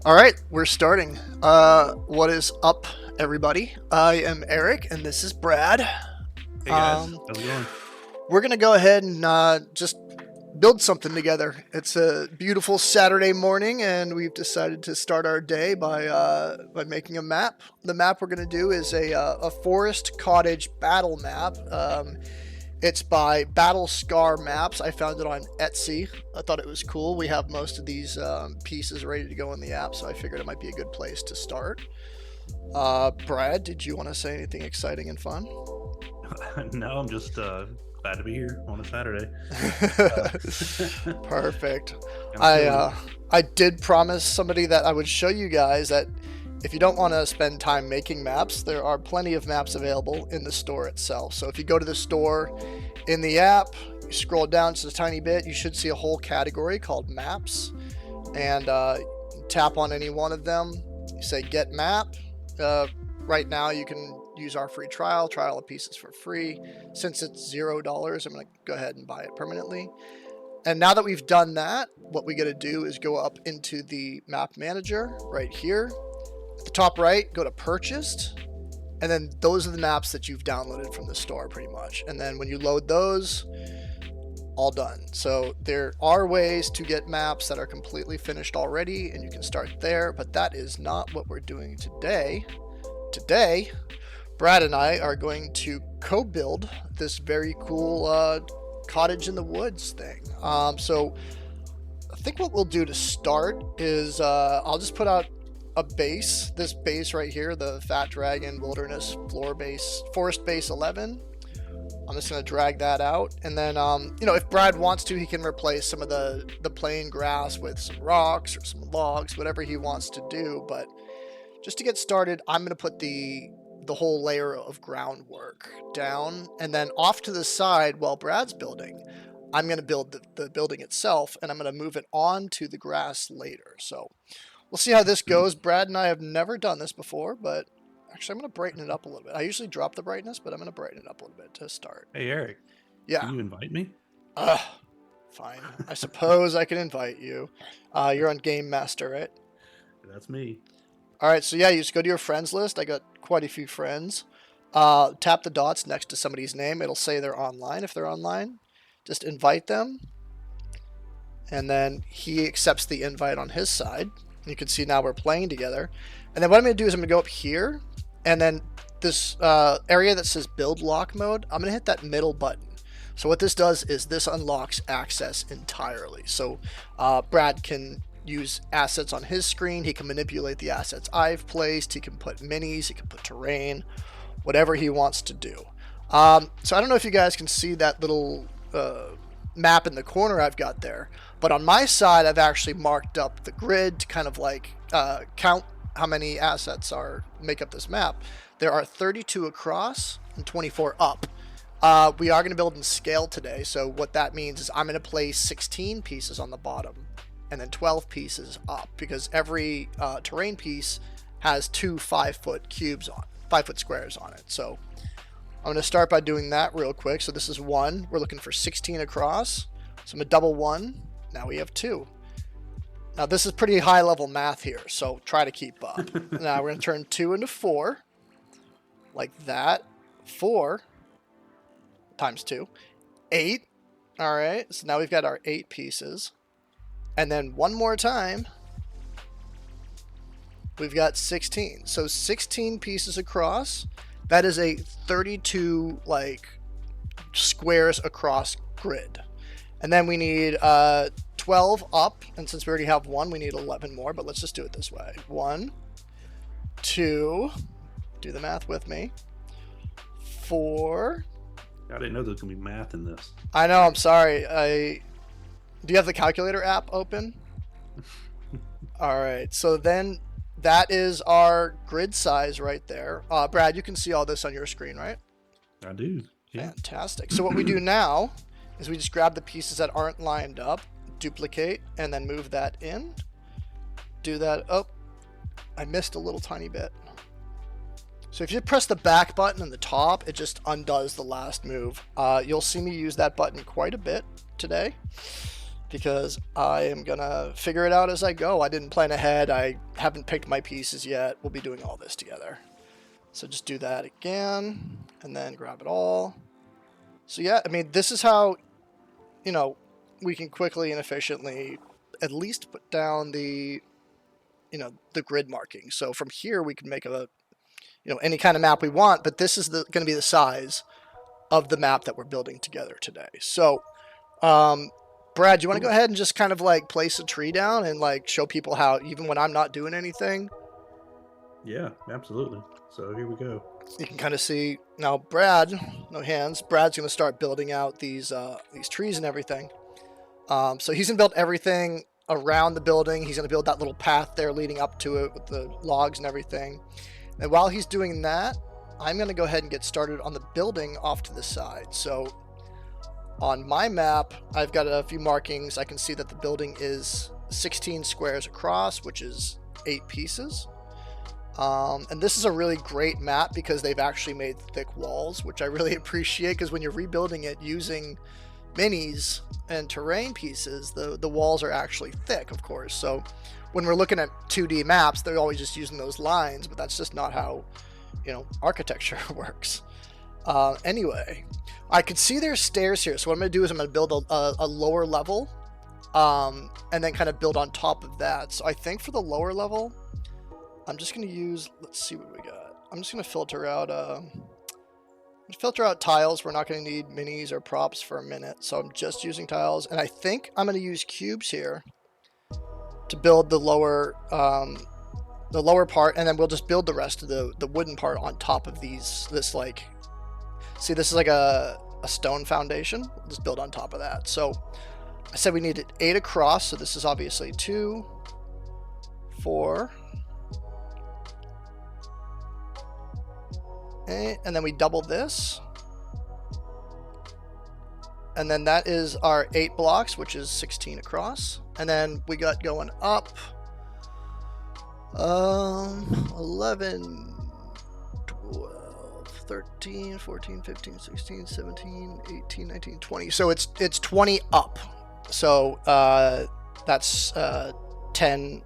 All right, we're starting. What is up, everybody? I am Eric, and this is Brad. Hey guys, Um, how's it going? we're gonna go ahead and just build something together. It's a beautiful Saturday morning, and we've decided to start our day by making a map. The map we're gonna do is a forest cottage battle map. It's by BattleScarMaps. I found it on Etsy. I thought it was cool. We have most of these pieces ready to go in the app, so I figured it might be a good place to start. Brad, did you want to say anything exciting and fun? No, I'm just glad to be here on a Saturday. Perfect. Kind of I chilly. uh, I did promise somebody that I would show you guys that if you don't want to spend time making maps, there are plenty of maps available in the store itself. So if you go to the store in the app, you scroll down just a tiny bit, you should see a whole category called maps, and tap on any one of them. You say get map. Uh, right now, you can use our free trial of pieces for free. Since it's $0, I'm going to go ahead and buy it permanently. And now that we've done that, what we got to do is go up into the map manager right here. At the top right, go to purchased. And then those are the maps that you've downloaded from the store pretty much. And then when you load those, all done. So there are ways to get maps that are completely finished already, and you can start there, but that is not what we're doing today. Today, Brad and I are going to co-build this very cool cottage in the woods thing. So I think what we'll do to start is I'll just put out a base, this base right here, the Fat Dragon Wilderness Floor Base, Forest Base 11. I'm just going to drag that out. And then, if Brad wants to, he can replace some of the plain grass with some rocks or some logs, whatever he wants to do. But just to get started, I'm going to put the whole layer of groundwork down. And then off to the side, while Brad's building, I'm going to build the building itself, and I'm going to move it on to the grass later. So we'll see how this goes. Brad and I have never done this before, but actually I'm going to brighten it up a little bit. I usually drop the brightness, but I'm going to brighten it up a little bit to start. Hey Eric, Yeah. can you invite me? Ugh. Fine. I suppose I can invite you. You're on Game Master, right? That's me. All right, so yeah, you just go to your friends list. I got quite a few friends. Tap the dots next to somebody's name. It'll say they're online. If they're online, just invite them. And then he accepts the invite on his side. You can see now we're playing together. And then what I'm going to do is I'm going to go up here. And then this area that says build lock mode, I'm going to hit that middle button. So what this does is this unlocks access entirely. So Brad can use assets on his screen. He can manipulate the assets I've placed. He can put minis. He can put terrain, whatever he wants to do. So I don't know if you guys can see that little map in the corner I've got there, but on my side I've actually marked up the grid to kind of like count how many assets make up this map. There are 32 across and 24 up. We are going to build in scale today, so what that means is I'm going to place 16 pieces on the bottom and then 12 pieces up, because every terrain piece has two 5-foot cubes on 5-foot squares on it. So I'm going to start by doing that real quick. So this is 1. We're looking for 16 across. So I'm going to double 1. Now we have 2. Now this is pretty high level math here, so try to keep up. Now we're going to turn 2 into 4. Like that. 4 times 2. 8. All right, so now we've got our 8 pieces. And then one more time, we've got 16. So 16 pieces across. That is a 32 squares across grid. And then we need 12 up, and since we already have 1, we need 11 more, but let's just do it this way. 1, 2, do the math with me, 4. I didn't know there was gonna be math in this. I know, I'm sorry. Do you have the calculator app open? All right, so then that is our grid size right there. Brad, you can see all this on your screen, right? I do. Yeah. Fantastic. So what we do now is we just grab the pieces that aren't lined up, duplicate, and then move that in. Do that. Oh, I missed a little tiny bit. So if you press the back button in the top, it just undoes the last move. You'll see me use that button quite a bit today. because I am gonna figure it out as I go. I didn't plan ahead. I haven't picked my pieces yet. We'll be doing all this together. So just do that again, and then grab it all. So yeah, I mean, this is how, you know, we can quickly and efficiently at least put down the, you know, the grid marking. So from here we can make a, you know, any kind of map we want, but this is going to be the size of the map that we're building together today. So, Brad, do you want to go ahead and just kind of like place a tree down and like show people how, even when I'm not doing anything? Yeah, absolutely. So here we go. You can kind of see now. Brad, no hands. Brad's going to start building out these trees and everything. So he's going to build everything around the building. He's going to build that little path there leading up to it with the logs and everything. And while he's doing that, I'm going to go ahead and get started on the building off to the side. So on my map, I've got a few markings. I can see that the building is 16 squares across, which is 8 pieces. And this is a really great map because they've actually made thick walls, which I really appreciate, because when you're rebuilding it using minis and terrain pieces, the walls are actually thick, of course. So when we're looking at 2D maps, they're always just using those lines, but that's just not how, you know, architecture works. Anyway, I could see there's stairs here. So what I'm going to do is I'm going to build a lower level, and then kind of build on top of that. So I think for the lower level, I'm just going to use, let's see what we got. I'm just going to filter out tiles. We're not going to need minis or props for a minute. So I'm just using tiles, and I think I'm going to use cubes here to build the lower part, and then we'll just build the rest of the wooden part on top of these. This like, see, this is like a stone foundation. We'll just build on top of that. So I said we needed 8 across, so this is obviously 2, 4, and then we double this, and then that is our 8 blocks, which is 16 across. And then we got going up 11, 12, 13, 14, 15, 16, 17, 18, 19, 20. So it's 20 up. So that's 10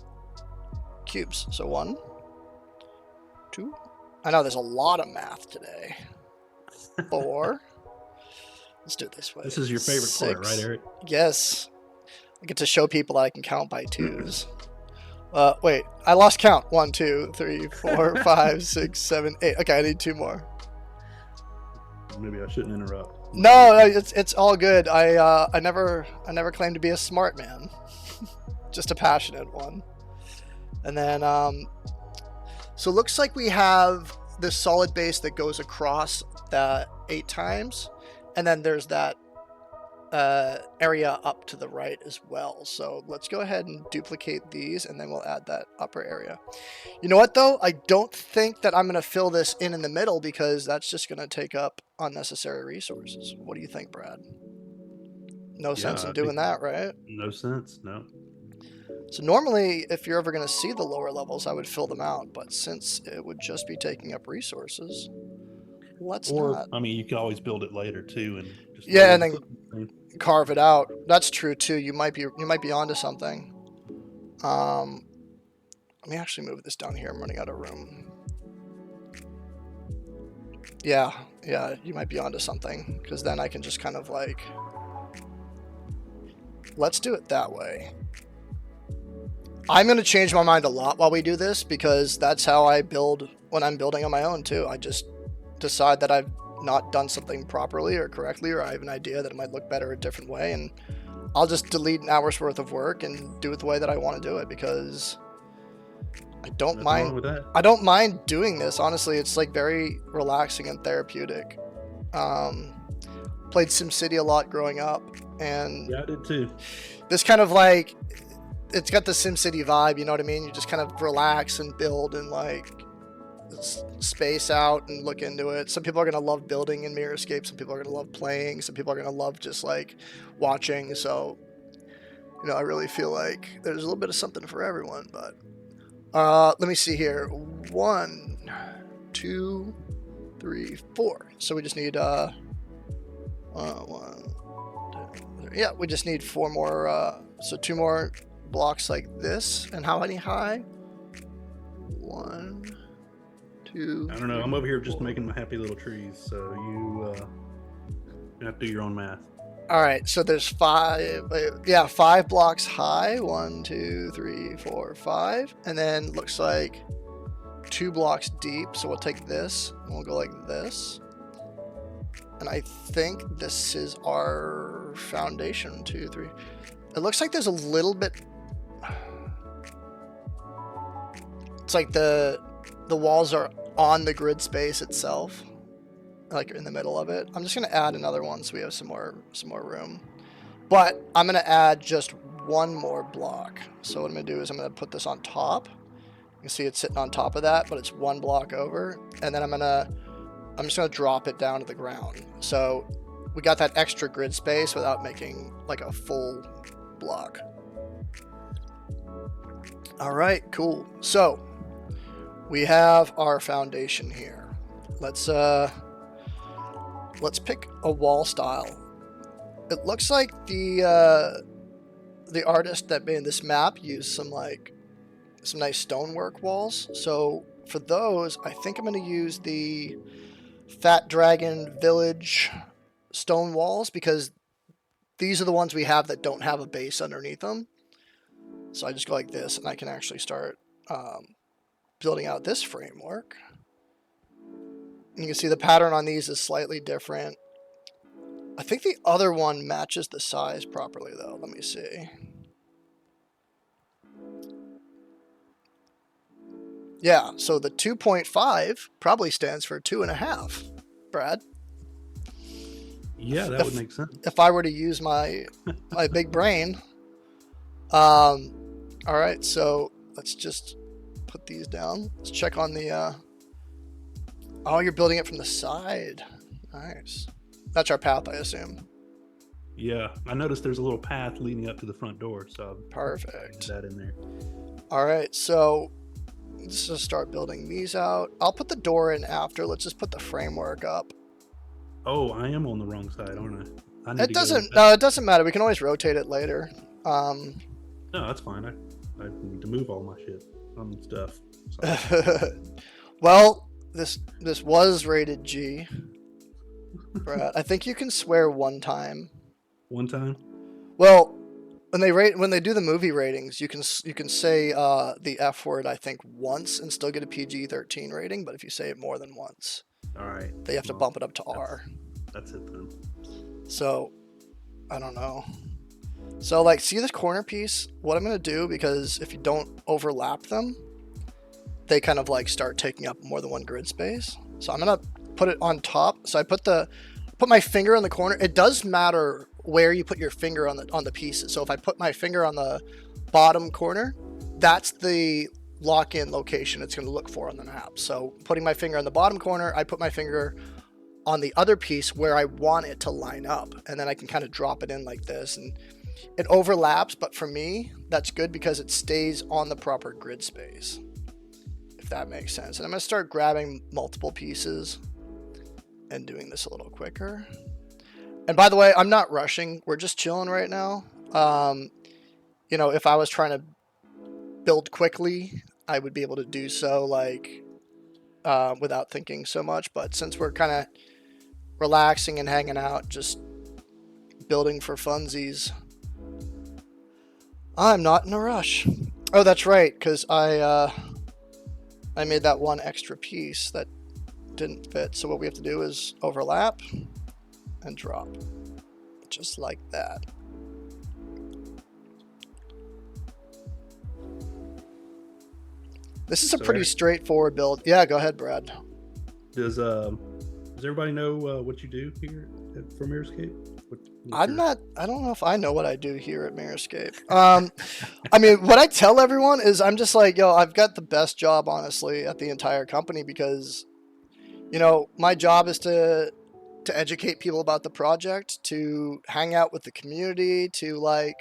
cubes. So 1, 2. I know there's a lot of math today. 4. Let's do it this way. This is your favorite 6. part, right, Eric? Yes. I get to show people that I can count by 2s. Wait, I lost count. 1, 2, 3, 4, 5, 6, 7, 8. Okay, I need 2 more. Maybe I shouldn't interrupt. No, it's all good. I never claimed to be a smart man. Just a passionate one. And then so it looks like we have this solid base that goes across that 8 times, and then there's that area up to the right as well. So let's go ahead and duplicate these, and then we'll add that upper area. You know what though? I don't think that I'm going to fill this in the middle, because that's just going to take up unnecessary resources. What do you think, Brad? No sense in doing that, right? No sense, no. So normally, if you're ever going to see the lower levels, I would fill them out. But since it would just be taking up resources, let's not. I mean, you could always build it later too, and just and then carve it out. That's true too. You might be onto something. Let me actually move this down here. I'm running out of room. Yeah, you might be onto something, because then I can just kind of like, let's do it that way. I'm going to change my mind a lot while we do this, because that's how I build when I'm building on my own too. I just decide that I've not done something properly or correctly, or I have an idea that it might look better a different way, and I'll just delete an hour's worth of work and do it the way that I want to do it, because I don't mind doing this. Honestly, it's like very relaxing and therapeutic. Played SimCity a lot growing up, and yeah, I did too. This kind of like, it's got the SimCity vibe, you know what I mean? You just kind of relax and build and like space out and look into it. Some people are going to love building in Mirrorscape. Some people are going to love playing. Some people are going to love just like watching. So, you know, I really feel like there's a little bit of something for everyone. But let me see here. 1, 2, 3, 4. So we just need 1, 2, Yeah, we just need 4 more, so 2 more blocks like this. And how many high? 1, 2. I don't know. I'm over here just making my happy little trees. So you have to do your own math. All right, so there's 5. Yeah, 5 blocks high. 1, 2, 3, 4, 5, and then looks like 2 blocks deep. So we'll take this and we'll go like this. And I think this is our foundation. 2, 3. It looks like there's a little bit. It's like the walls are on the grid space itself, like in the middle of it. I'm just gonna add another one so we have some more room. But I'm gonna add just 1 more block. So what I'm gonna do is I'm gonna put this on top. You can see it's sitting on top of that, but it's 1 block over. And then I'm just gonna drop it down to the ground. So we got that extra grid space without making like a full block. All right, cool. So we have our foundation here. Let's pick a wall style. It looks like the artist that made this map used some nice stonework walls. So for those, I think I'm going to use the Fat Dragon Village stone walls because these are the ones we have that don't have a base underneath them. So I just go like this, and I can actually start building out this framework. You can see the pattern on these is slightly different. I think the other one matches the size properly, though. Let me see. Yeah, so the 2.5 probably stands for 2.5, Brad. Yeah, that would make sense. If I were to use my big brain. All right, so let's just put these down. Let's check on the... Oh, you're building it from the side. Nice. That's our path, I assume. Yeah, I noticed there's a little path leading up to the front door, so perfect. That in there. All right, so let's just start building these out. I'll put the door in after. Let's just put the framework up. Oh, I am on the wrong side, aren't I? It doesn't matter. We can always rotate it later. No, that's fine. I need to move all my shit on stuff. Well, this was rated G. Brad, I think you can swear 1 time. 1 time? Well, when they do the movie ratings, you can say the F word I think once and still get a PG-13 rating, but if you say it more than once, all right, they have to bump it up to R. That's it then. So, I don't know. So like, see this corner piece? What I'm gonna do, because if you don't overlap them, they kind of like start taking up more than 1 grid space. So I'm gonna put it on top. So I put my finger in the corner. It does matter where you put your finger on the pieces. So if I put my finger on the bottom corner, that's the lock-in location it's going to look for on the map. So putting my finger on the bottom corner, I put my finger on the other piece where I want it to line up, and then I can kind of drop it in like this, and it overlaps, but for me that's good because it stays on the proper grid space, if that makes sense. And I'm going to start grabbing multiple pieces and doing this a little quicker. And by the way, I'm not rushing. We're just chilling right now. You know, if I was trying to build quickly, I would be able to do so like without thinking so much. But since we're kind of relaxing and hanging out, just building for funsies, I'm not in a rush. Oh, that's right, because I made that 1 extra piece that didn't fit. So what we have to do is overlap and drop, just like that. This is a pretty straightforward build. Yeah, go ahead, Brad. Does everybody know what you do here for Mirrorscape? I don't know if I know what I do here at Mirrorscape. I mean, what I tell everyone is I'm just like, yo, I've got the best job, honestly, at the entire company, because, you know, my job is to educate people about the project, to hang out with the community, to like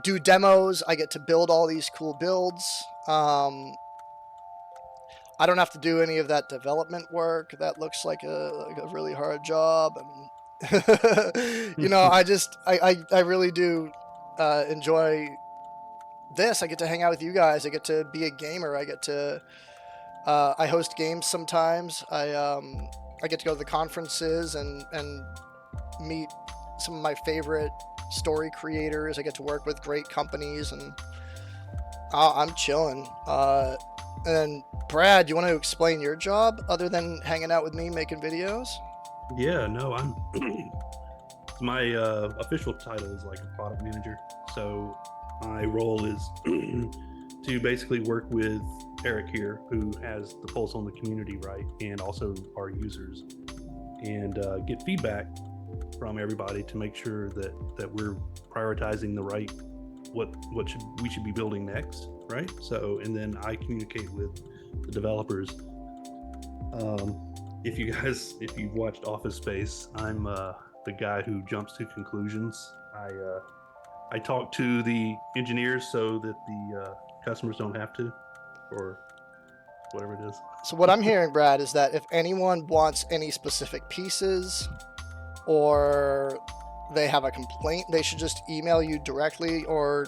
do demos. I get to build all these cool builds. I don't have to do any of that development work. That looks like a really hard job. And You know, I really do enjoy this. I get to hang out with you guys. I get to be a gamer. I get to I host games sometimes. I get to go to the conferences and meet some of my favorite story creators. I get to work with great companies, and I'm chilling. And Brad, you want to explain your job other than hanging out with me making videos? Yeah, no, I'm my official title is like a product manager. So my role is to basically work with Eric here, who has the pulse on the community, right, and also our users, and get feedback from everybody to make sure that we're prioritizing the right what we should be building next, right? So, and then I communicate with the developers. If you've watched Office Space, I'm the guy who jumps to conclusions. I talk to the engineers so that the customers don't have to, or whatever it is. So what I'm hearing, Brad, is that if anyone wants any specific pieces or they have a complaint, they should just email you directly. Or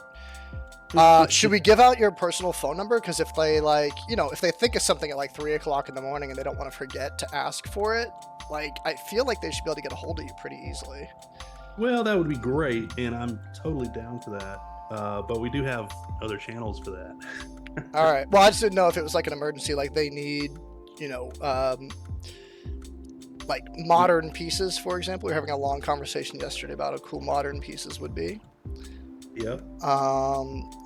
should we give out your personal phone number? Because if they if they think of something at like 3 o'clock in the morning and they don't want to forget to ask for it, like, I feel like they should be able to get a hold of you pretty easily. Well, that would be great, and I'm totally down for that. But we do have other channels for that. All right. Well, I just didn't know if it was like an emergency, like they need, like modern pieces, for example. We were having a long conversation yesterday about how cool modern pieces would be. Yep.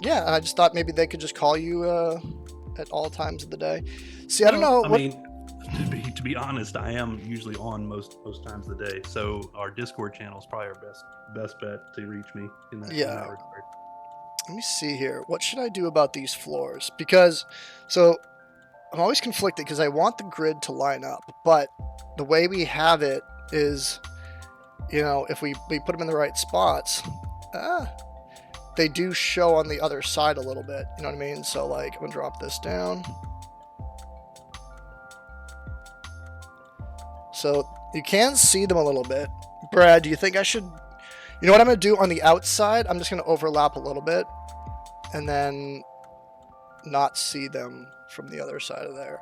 Yeah, and I just thought maybe they could just call you at all times of the day. See, I don't know. I mean, to be honest, I am usually on most times of the day. So our Discord channel is probably our best bet to reach me in that regard. Let me see here. What should I do about these floors? Because, so I'm always conflicted because I want the grid to line up, but the way we have it is, if we put them in the right spots, they do show on the other side a little bit. You know what I mean? So, like, I'm going to drop this down. So you can see them a little bit. Brad, do you think I should... You know what I'm going to do on the outside? I'm just going to overlap a little bit and then not see them from the other side of there.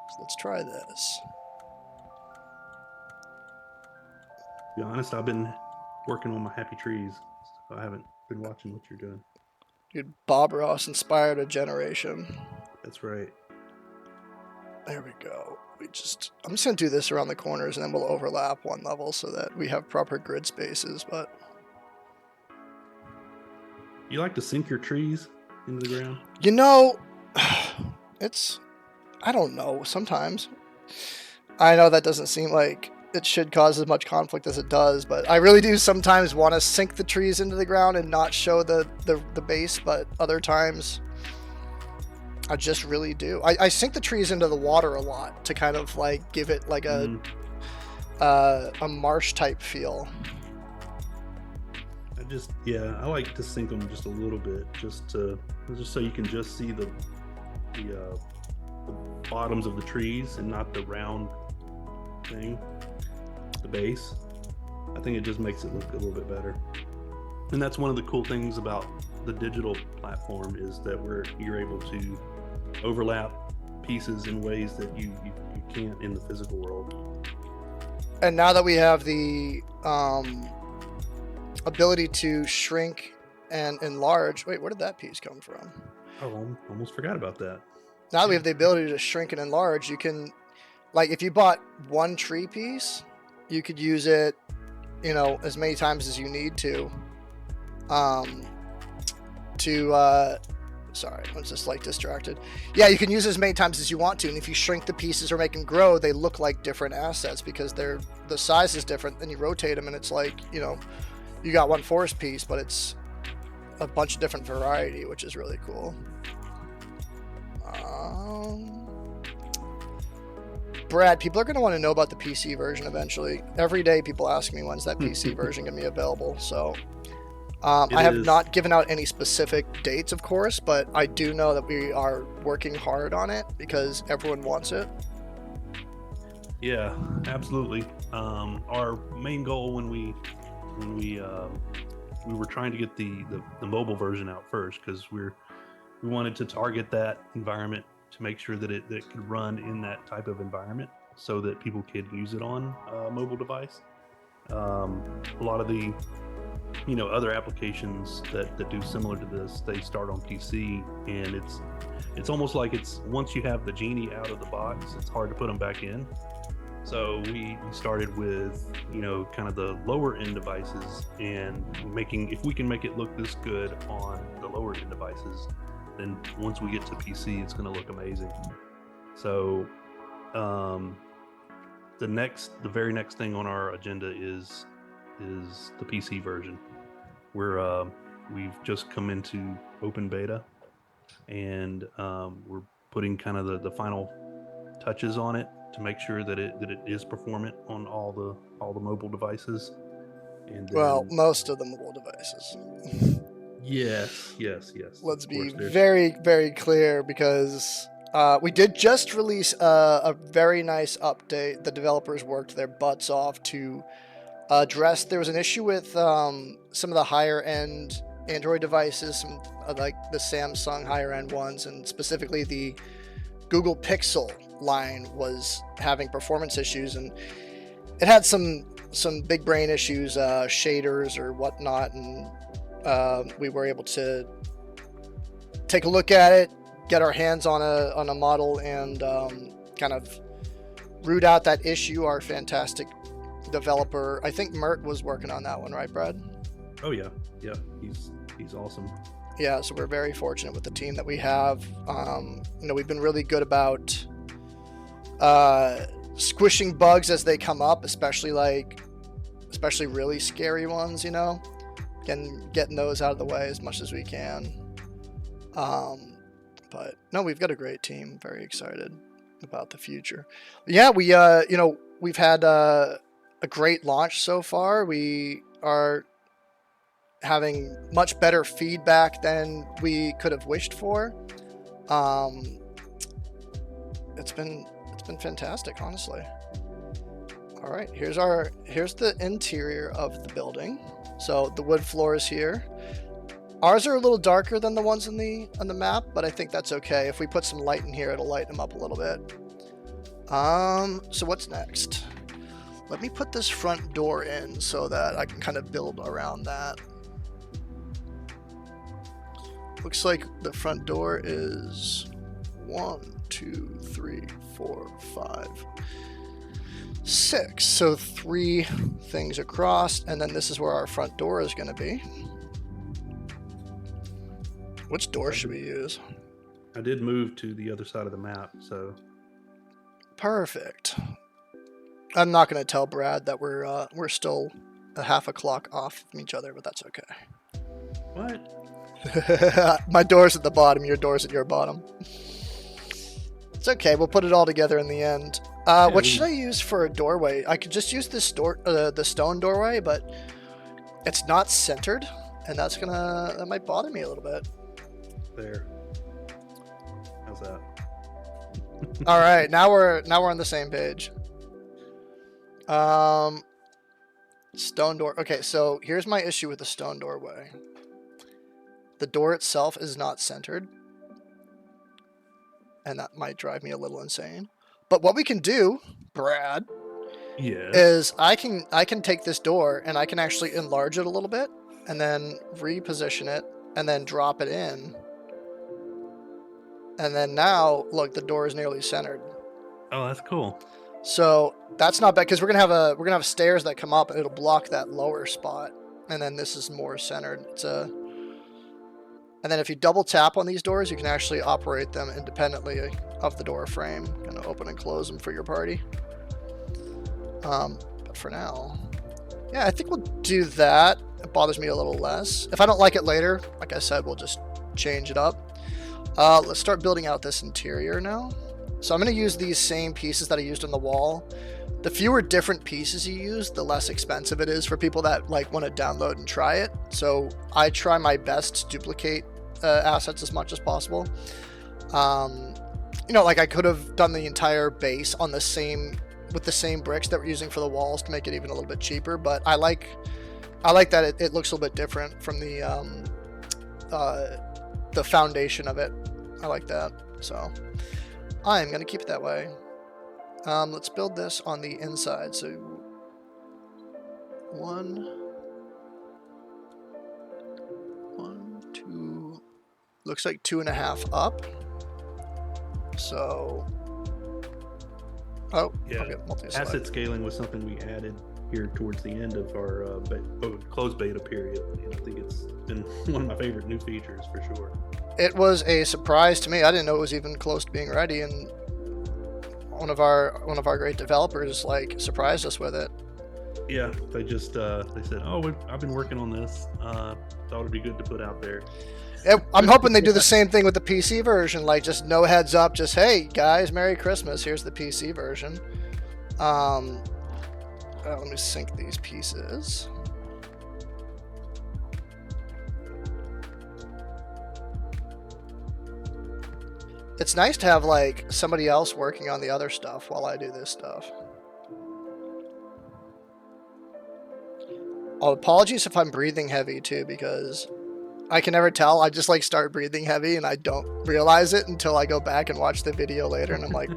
So let's try this. To be honest, I've been working on my happy trees. So I haven't been watching what you're doing. Dude, Bob Ross inspired a generation. That's right. There we go. I'm just going to do this around the corners and then we'll overlap one level so that we have proper grid spaces, but... You like to sink your trees into the ground? I don't know, sometimes. I know that doesn't seem like it should cause as much conflict as it does, but I really do sometimes want to sink the trees into the ground and not show the base, but other times... I just really do. I sink the trees into the water a lot to kind of like give it like a marsh type feel. I like to sink them just a little bit, just so you can just see the bottoms of the trees and not the round thing, the base. I think it just makes it look a little bit better. And that's one of the cool things about the digital platform is that you're able to overlap pieces in ways that you can't in the physical world. And now that we have the ability to shrink and enlarge, wait, where did that piece come from? Oh, I almost forgot about that. Now that we have the ability to shrink and enlarge, you can, like, if you bought one tree piece, you could use it, as many times as you need to. Sorry, I was just like distracted. Yeah, you can use it as many times as you want to, and if you shrink the pieces or make them grow, they look like different assets because the size is different. Then you rotate them, and it's like, you got one forest piece, but it's a bunch of different variety, which is really cool. Brad, people are going to want to know about the PC version eventually. Every day people ask me when's that PC version going to be available, so... I have not given out any specific dates, of course, but I do know that we are working hard on it because everyone wants it. Yeah, absolutely. Our main goal when we were trying to get the mobile version out first, because we wanted to target that environment to make sure that it could run in that type of environment so that people could use it on a mobile device. A lot of the other applications that do similar to this, they start on PC, and it's almost like it's once you have the genie out of the box, it's hard to put them back in. So we started with kind of the lower end devices, and making, if we can make it look this good on the lower end devices, then once we get to PC, it's going to look amazing. So the very next thing on our agenda is the PC version. We've just come into open beta, and we're putting kind of the final touches on it to make sure that it is performant on all the mobile devices. And Well, most of the mobile devices. yes. Let's be very, very clear, because we did just release a very nice update. The developers worked their butts off to address. There was an issue with some of the higher end Android devices, some like the Samsung higher end ones, and specifically the Google Pixel line was having performance issues, and it had some big brain issues, shaders or whatnot, and we were able to take a look at it, get our hands on a model, and kind of root out that issue. Our fantastic developer, I think Mert was working on that one, right, Brad? Oh yeah, he's awesome. Yeah, so we're very fortunate with the team that we have. We've been really good about squishing bugs as they come up, especially really scary ones, getting those out of the way as much as we can. But no, we've got a great team. Very excited about the future. Yeah, we've had a great launch so far. We are having much better feedback than we could have wished for. It's been fantastic, honestly. All right, here's the interior of the building. So the wood floors here. Ours are a little darker than the ones on the map, but I think that's okay. If we put some light in here, it'll lighten them up a little bit. So what's next? Let me put this front door in so that I can kind of build around that. Looks like the front door is 1, 2, 3, 4, 5, 6. So 3 things across, and then this is where our front door is going to be. Which door should we use? I did move to the other side of the map, so perfect. I'm not going to tell Brad that we're still a half a clock off from each other, but that's okay. What? My door's at the bottom, your door's at your bottom. It's okay, we'll put it all together in the end. What should I use for a doorway? I could just use this the stone doorway, but it's not centered, and that might bother me a little bit. There. How's that? All right, now we're on the same page. Stone door. Okay, so here's my issue with the stone doorway. The door itself is not centered, and that might drive me a little insane. But what we can do, Brad, is I can take this door and I can actually enlarge it a little bit, and then reposition it, and then drop it in. And then now, look, the door is nearly centered. Oh, that's cool. So that's not bad, because we're gonna have stairs that come up, and it'll block that lower spot. And then this is more centered. And then if you double tap on these doors, you can actually operate them independently of the door frame. Kind of open and close them for your party. But for now, yeah, I think we'll do that. It bothers me a little less. If I don't like it later, like I said, we'll just change it up. Let's start building out this interior now. So I'm going to use these same pieces that I used on the wall. The fewer different pieces you use, the less expensive it is for people that want to download and try it. So I try my best to duplicate assets as much as possible. I could have done the entire base on the same with the same bricks that we're using for the walls to make it even a little bit cheaper. But I like that it looks a little bit different from the foundation of it. I like that. So I'm gonna keep it that way. Let's build this on the inside. So 1, 2, looks like 2.5 up. So, oh yeah, okay, asset scaling was something we added here towards the end of our closed beta period, and I think it's been one of my favorite new features for sure. It was a surprise to me. I didn't know it was even close to being ready, and one of our great developers like surprised us with it. Yeah, they just they said, "Oh, I've been working on this. Thought it'd be good to put out there." I'm hoping they do the same thing with the PC version, like just no heads up, just hey guys, Merry Christmas. Here's the PC version. Let me sync these pieces. It's nice to have like somebody else working on the other stuff while I do this stuff. Oh, apologies if I'm breathing heavy too, because I can never tell. I just like start breathing heavy and I don't realize it until I go back and watch the video later and I'm like,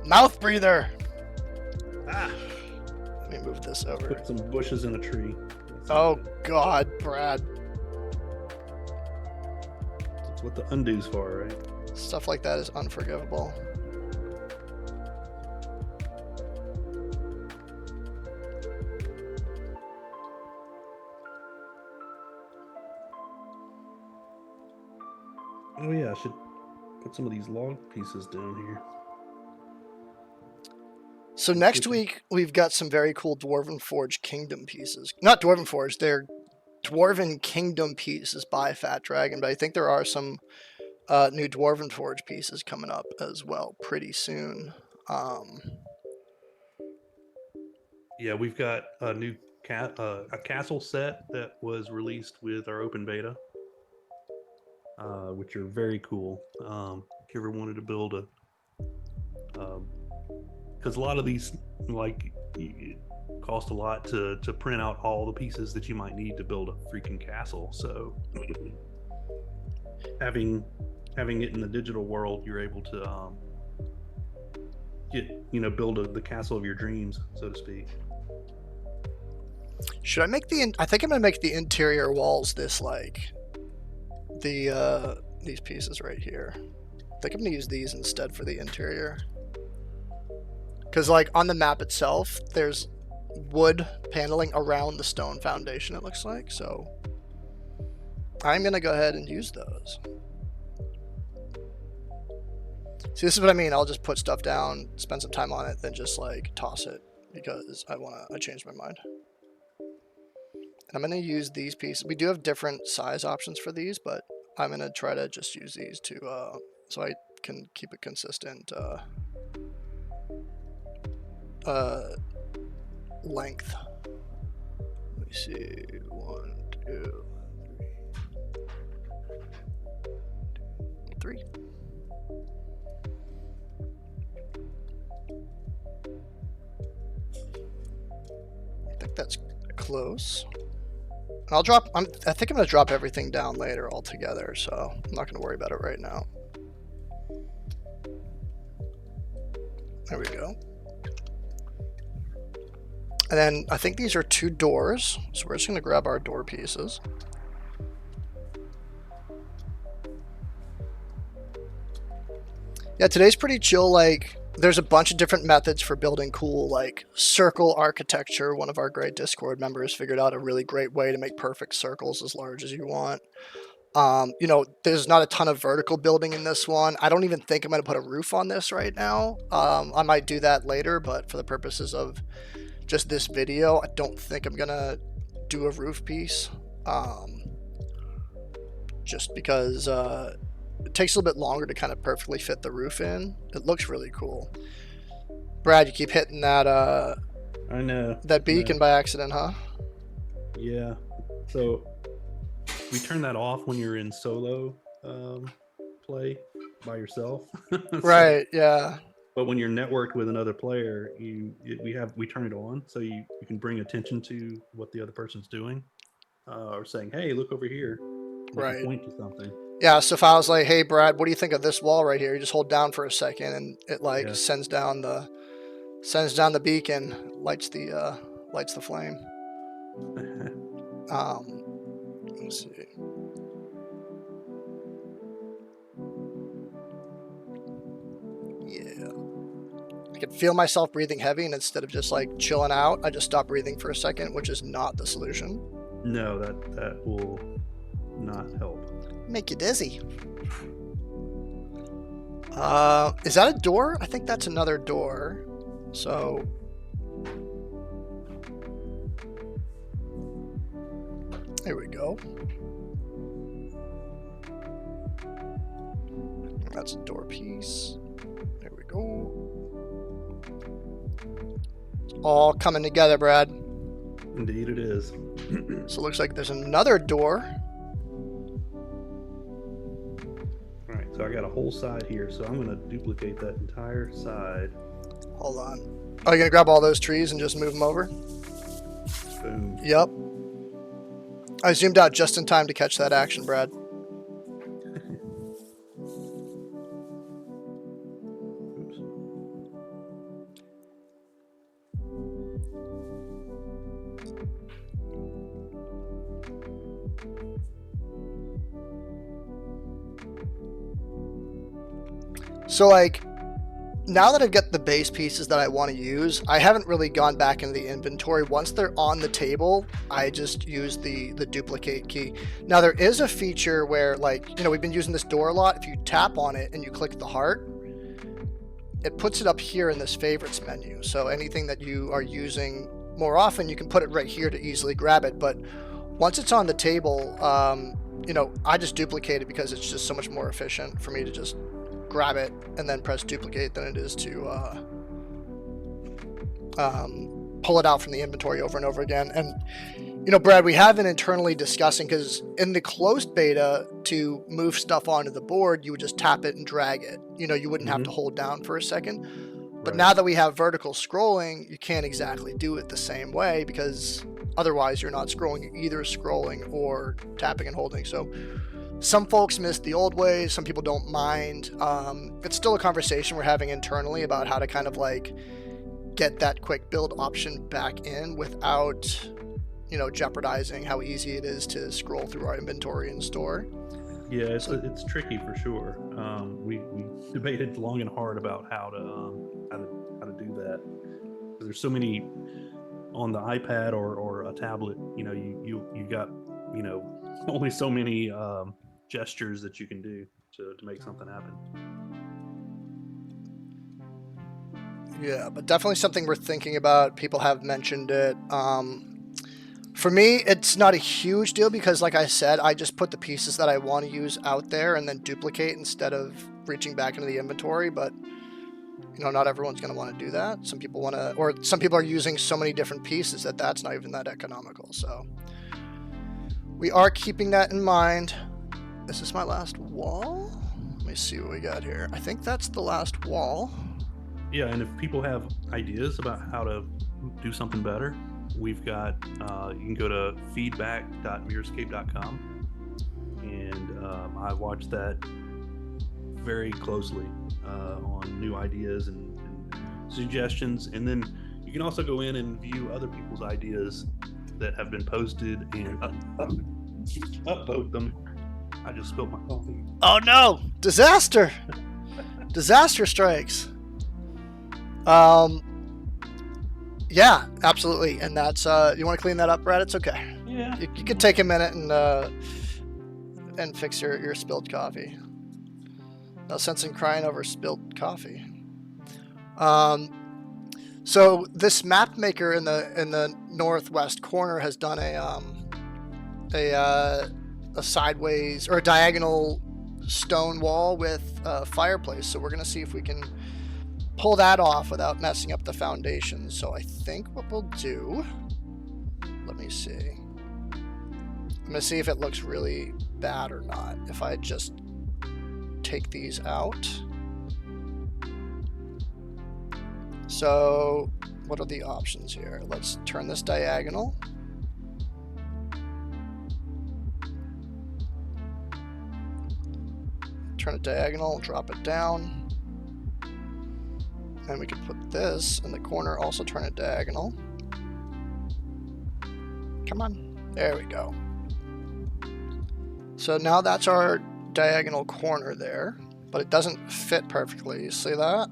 mouth breather. Ah. Let me move this over. Put some bushes in a tree. Oh God, Brad. That's what the undo's for, right? Stuff like that is unforgivable. Oh yeah, I should put some of these log pieces down here. So next week we've got some very cool Dwarven Forge Kingdom pieces. Not Dwarven Forge, they're Dwarven Kingdom pieces by Fat Dragon, but I think there are some new Dwarven Forge pieces coming up as well pretty soon. Yeah, we've got a new a castle set that was released with our open beta, which are very cool. If you ever wanted to build a, because a lot of these like cost a lot to print out all the pieces that you might need to build a freaking castle. So having it in the digital world, you're able to build the castle of your dreams, so to speak. Should I make I think I'm gonna make the interior walls this like these pieces right here. I think I'm gonna use these instead for the interior. Because like on the map itself, there's wood paneling around the stone foundation, it looks like. So I'm gonna go ahead and use those. See, this is what I mean. I'll just put stuff down, spend some time on it, then just like toss it because I changed my mind. And I'm gonna use these pieces. We do have different size options for these, but I'm gonna try to just use these to so I can keep it consistent length. Let me see. 1, 2, 3. I think that's close. I think I'm gonna drop everything down later altogether, so I'm not gonna worry about it right now. There we go. And then I think these are 2 doors, so we're just gonna grab our door pieces. Yeah, today's pretty chill. Like, there's a bunch of different methods for building cool, like, circle architecture. One of our great Discord members figured out a really great way to make perfect circles as large as you want. There's not a ton of vertical building in this one. I don't even think I'm going to put a roof on this right now. I might do that later, but for the purposes of just this video, I don't think I'm going to do a roof piece. Just because it takes a little bit longer to kind of perfectly fit the roof in. It looks really cool. Brad, you keep hitting that I know. That beacon by accident, huh? Yeah. So we turn that off when you're in solo play by yourself. Right, yeah. But when you're networked with another player, we turn it on so you can bring attention to what the other person's doing, or saying, "Hey, look over here." They can Right. point to something. Yeah, so if I was like, "Hey, Brad, what do you think of this wall right here?" You just hold down for a second, and it like Yeah. sends down the beacon, lights the flame. Let's see. Yeah, I can feel myself breathing heavy, and instead of just like chilling out, I just stop breathing for a second, which is not the solution. No, that will not help. Make you dizzy. Is that a door? I think that's another door. So there we go. That's a door piece. There we go. It's all coming together, Brad. Indeed, it is. So it looks like there's another door. All right, so I got a whole side here, so I'm going to duplicate that entire side. Hold on. Are you gonna grab all those trees and just move them over? Boom. Yep. I zoomed out just in time to catch that action, Brad. Oops. So like, now that I've got the base pieces that I want to use, I haven't really gone back into the inventory. Once they're on the table, I just use the duplicate key. Now there is a feature where, like, you know, we've been using this door a lot. If you tap on it and you click the heart, it puts it up here in this favorites menu. So anything that you are using more often, you can put it right here to easily grab it. But once it's on the table, you know, I just duplicate it because it's just so much more efficient for me to just grab it and then press duplicate than it is to pull it out from the inventory over and over again. And you know, Brad, we have been internally discussing, because in the closed beta, to move stuff onto the board, you would just tap it and drag it. You know, you wouldn't have to hold down for a second. But Right. now that we have vertical scrolling, you can't exactly do it the same way, because otherwise you're not scrolling, you're either scrolling or tapping and holding. So some folks miss the old ways, some people don't mind. It's still a conversation we're having internally about how to kind of like get that quick build option back in without, you know, jeopardizing how easy it is to scroll through our inventory and store. Yeah, it's tricky for sure. We debated long and hard about how to do that. There's so many on the iPad or a tablet. You know, you got, you know, only so many gestures that you can do to make something happen. Yeah, but definitely something we're thinking about. People have mentioned it. For me, it's not a huge deal because, like I said, I just put the pieces that I want to use out there and then duplicate instead of reaching back into the inventory. But, you know, not everyone's going to want to do that. Some people want to, or some people are using so many different pieces that that's not even that economical. So we are keeping that in mind. Is this my last wall? Let me see what we got here. I think that's the last wall. Yeah, and if people have ideas about how to do something better, we've got, you can go to feedback.mirrorscape.com, and I watch that very closely on new ideas and suggestions. And then you can also go in and view other people's ideas that have been posted and upvote them. I just spilled my coffee. Oh no! Disaster! Disaster strikes. Yeah, absolutely. And that's you want to clean that up, Brad? It's okay. Yeah. You could take a minute and fix your spilled coffee. No sense in crying over spilled coffee. So this map maker in the northwest corner has done a sideways or a diagonal stone wall with a fireplace. So we're gonna see if we can pull that off without messing up the foundation. So I think what we'll do, let me see. I'm gonna see if it looks really bad or not. If I just take these out. So what are the options here? Let's turn this diagonal. Turn it diagonal, drop it down. And we can put this in the corner, also turn it diagonal. Come on, there we go. So now that's our diagonal corner there, but it doesn't fit perfectly, you see that?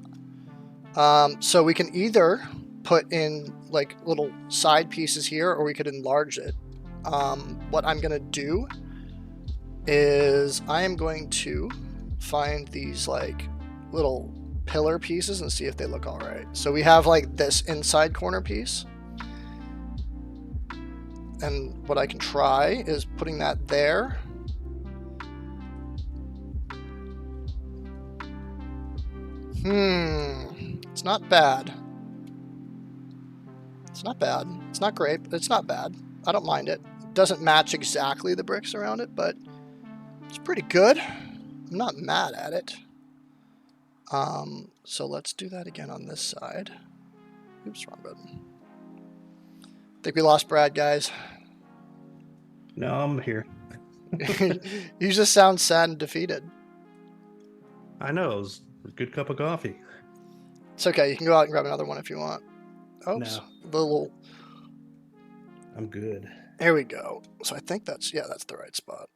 So we can either put in like little side pieces here, or we could enlarge it. What I'm gonna do is I am going to find these like little pillar pieces and see if they look all right. So we have like this inside corner piece, and what I can try is putting that there. It's not bad. It's not bad. It's not great, but it's not bad. I don't mind it. It doesn't match exactly the bricks around it, but it's pretty good. I'm not mad at it. So let's do that again on this side. Oops, wrong button. I think we lost Brad, guys. No, I'm here. You just sound sad and defeated. I know, it was a good cup of coffee. It's okay, you can go out and grab another one if you want. Oops, No. I'm good. There we go. So I think that's the right spot.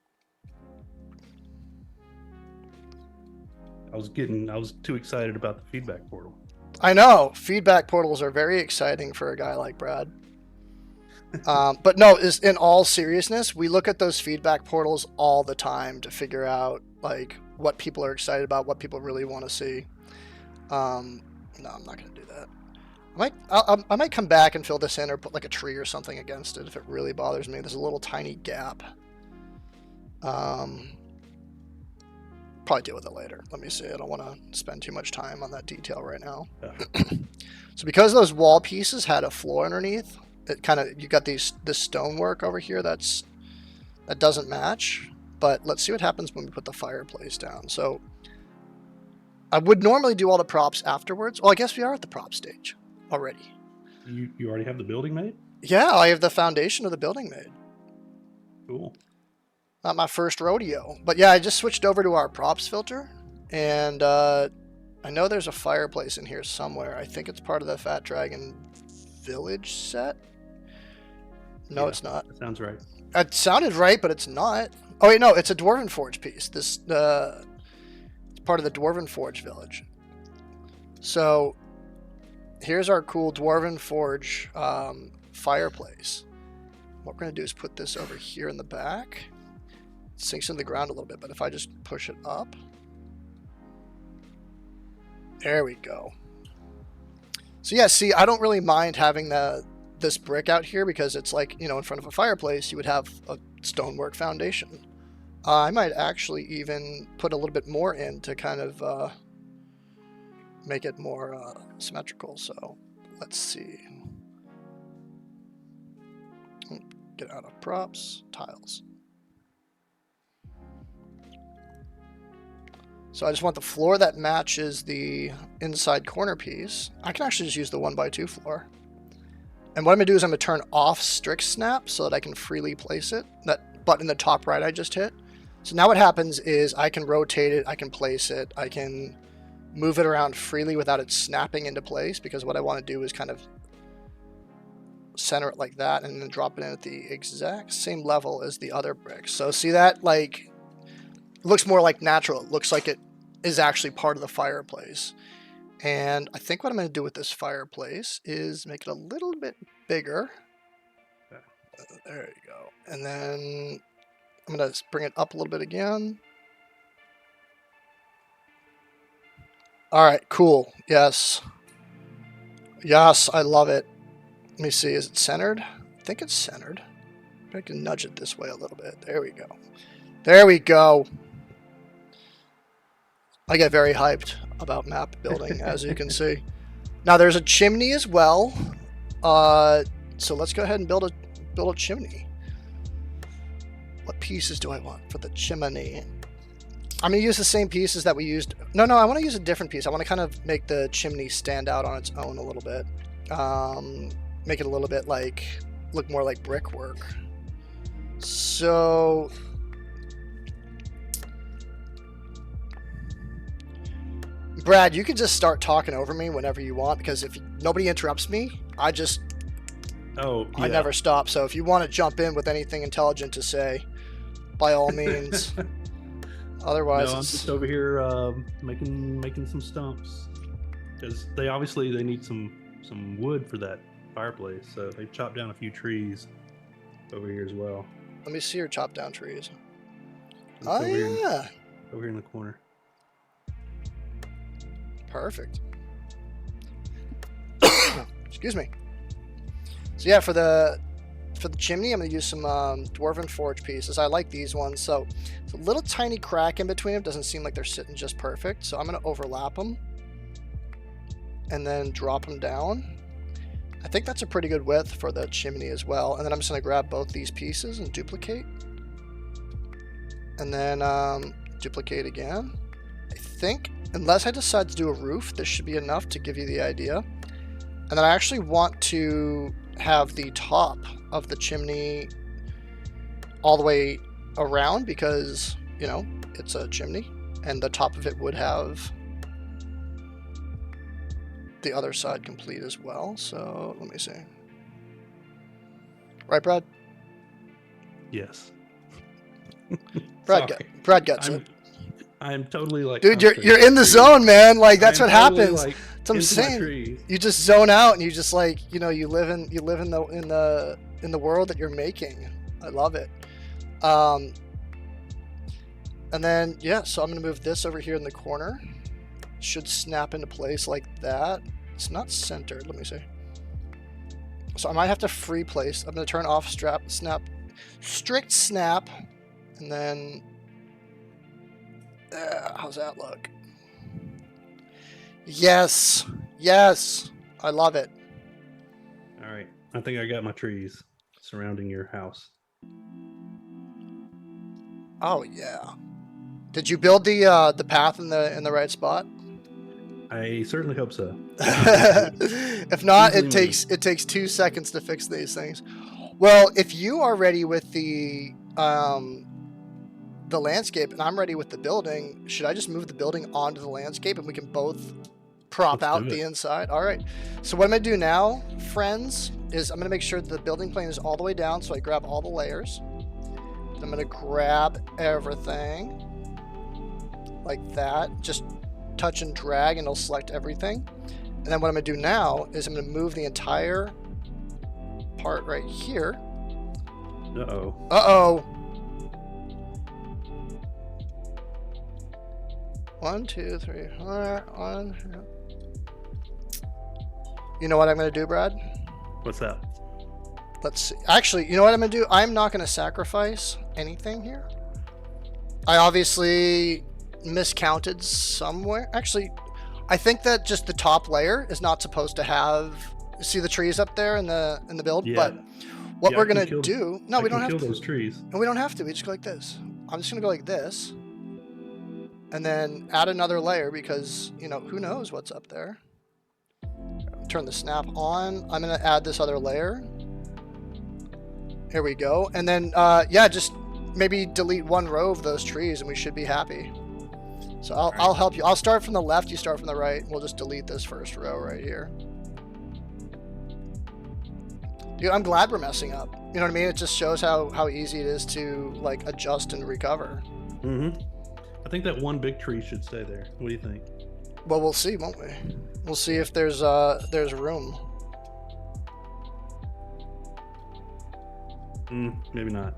I was too excited about the feedback portal. I know, feedback portals are very exciting for a guy like Brad. But no, in all seriousness, we look at those feedback portals all the time to figure out like what people are excited about, what people really want to see. No, I'm not going to do that. I might come back and fill this in or put like a tree or something against it if it really bothers me. There's a little tiny gap. Probably deal with it later. Let me see. I don't want to spend too much time on that detail right now. So because those wall pieces had a floor underneath, it kind of, you got this stonework over here that doesn't match. But let's see what happens when we put the fireplace down. So I would normally do all the props afterwards. Well, I guess we are at the prop stage already. You already have the building made? Yeah, I have the foundation of the building made. Cool. Not my first rodeo. But yeah, I just switched over to our props filter. And I know there's a fireplace in here somewhere. I think it's part of the Fat Dragon Village set. No, yeah, it's not. That sounds right. It sounded right, but it's not. Oh, wait, no, it's a Dwarven Forge piece. This it's part of the Dwarven Forge village. So here's our cool Dwarven Forge fireplace. What we're going to do is put this over here in the back. It sinks in the ground a little bit, but if I just push it up. There we go. So yeah, see, I don't really mind having this brick out here because it's like, you know, in front of a fireplace, you would have a stonework foundation. I might actually even put a little bit more in to kind of make it more symmetrical. So let's see. Get out of props, tiles. So I just want the floor that matches the inside corner piece. I can actually just use the 1x2 floor. And what I'm going to do is I'm going to turn off strict snap so that I can freely place it. That button in the top right I just hit. So now what happens is I can rotate it, I can place it, I can move it around freely without it snapping into place, because what I want to do is kind of center it like that and then drop it in at the exact same level as the other bricks. So see that, like, it looks more like natural. It looks like it is actually part of the fireplace. And I think what I'm going to do with this fireplace is make it a little bit bigger. There you go. And then I'm going to bring it up a little bit again. All right, cool. Yes. Yes, I love it. Let me see. Is it centered? I think it's centered. I can nudge it this way a little bit. There we go. There we go. I get very hyped about map building, as you can see. Now there's a chimney as well. So let's go ahead and build a chimney. What pieces do I want for the chimney? I'm going to use the same pieces that we used. No, I want to use a different piece. I want to kind of make the chimney stand out on its own a little bit. Make it a little bit like, look more like brickwork. So Brad, you can just start talking over me whenever you want, because if nobody interrupts me, I never stop. So if you want to jump in with anything intelligent to say, by all means. Otherwise, no, I'm just over here making some stumps, because they need some wood for that fireplace. So they chopped down a few trees over here as well. Let me see your chopped down trees. It's Oh over yeah, over here in the corner. Perfect. Excuse me. So yeah, for the chimney, I'm going to use some dwarven forge pieces. I like these ones. So it's a little tiny crack in between them. Doesn't seem like they're sitting just perfect. So I'm going to overlap them and then drop them down. I think that's a pretty good width for the chimney as well. And then I'm just going to grab both these pieces and duplicate. And then duplicate again. I think, unless I decide to do a roof, this should be enough to give you the idea. And then I actually want to have the top of the chimney all the way around, because, you know, it's a chimney, and the top of it would have the other side complete as well. So let me see. Right, Brad? Yes. Brad gets it. I'm totally like, dude, you're in the zone, man. Like, that's what totally happens. like, that's what I'm saying. You just zone out, and you just, like, you know, you live in the world that you're making. I love it. And then yeah, so I'm gonna move this over here in the corner. Should snap into place like that. It's not centered. Let me see. So I might have to free place. I'm gonna turn off strict snap, and then how's that look? Yes, I love it. All right, I think I got my trees surrounding your house. Oh yeah. Did you build the path in the right spot? I certainly hope so. If not, it takes 2 seconds to fix these things. Well, if you are ready with the landscape and I'm ready with the building, should I just move the building onto the landscape and we can both prop out the inside? All right. So what I'm gonna do now, friends, is I'm gonna make sure that the building plane is all the way down. So I grab all the layers. I'm gonna grab everything like that. Just touch and drag and it'll select everything. And then what I'm gonna do now is I'm gonna move the entire part right here. Uh-oh. 1, 2, 3, 4, 1. You know what I'm gonna do, Brad? What's that? Let's see. Actually, you know what I'm gonna do? I'm not gonna sacrifice anything here. I obviously miscounted somewhere. Actually, I think that just the top layer is not supposed to have. See the trees up there in the build. Yeah. But what we're gonna do? No, we don't have to kill those trees. No, we don't have to. We just go like this. I'm just gonna go like this, and then add another layer because, you know, who knows what's up there. Turn the snap on. I'm gonna add this other layer. Here we go. And then yeah, just maybe delete one row of those trees and we should be happy. So I'll help you. I'll start from the left, you start from the right. We'll just delete this first row right here. Dude, I'm glad we're messing up. You know what I mean? It just shows how easy it is to, like, adjust and recover. Mm-hmm. I think that one big tree should stay there. What do you think? Well, we'll see, won't we? We'll see if there's room. Maybe not.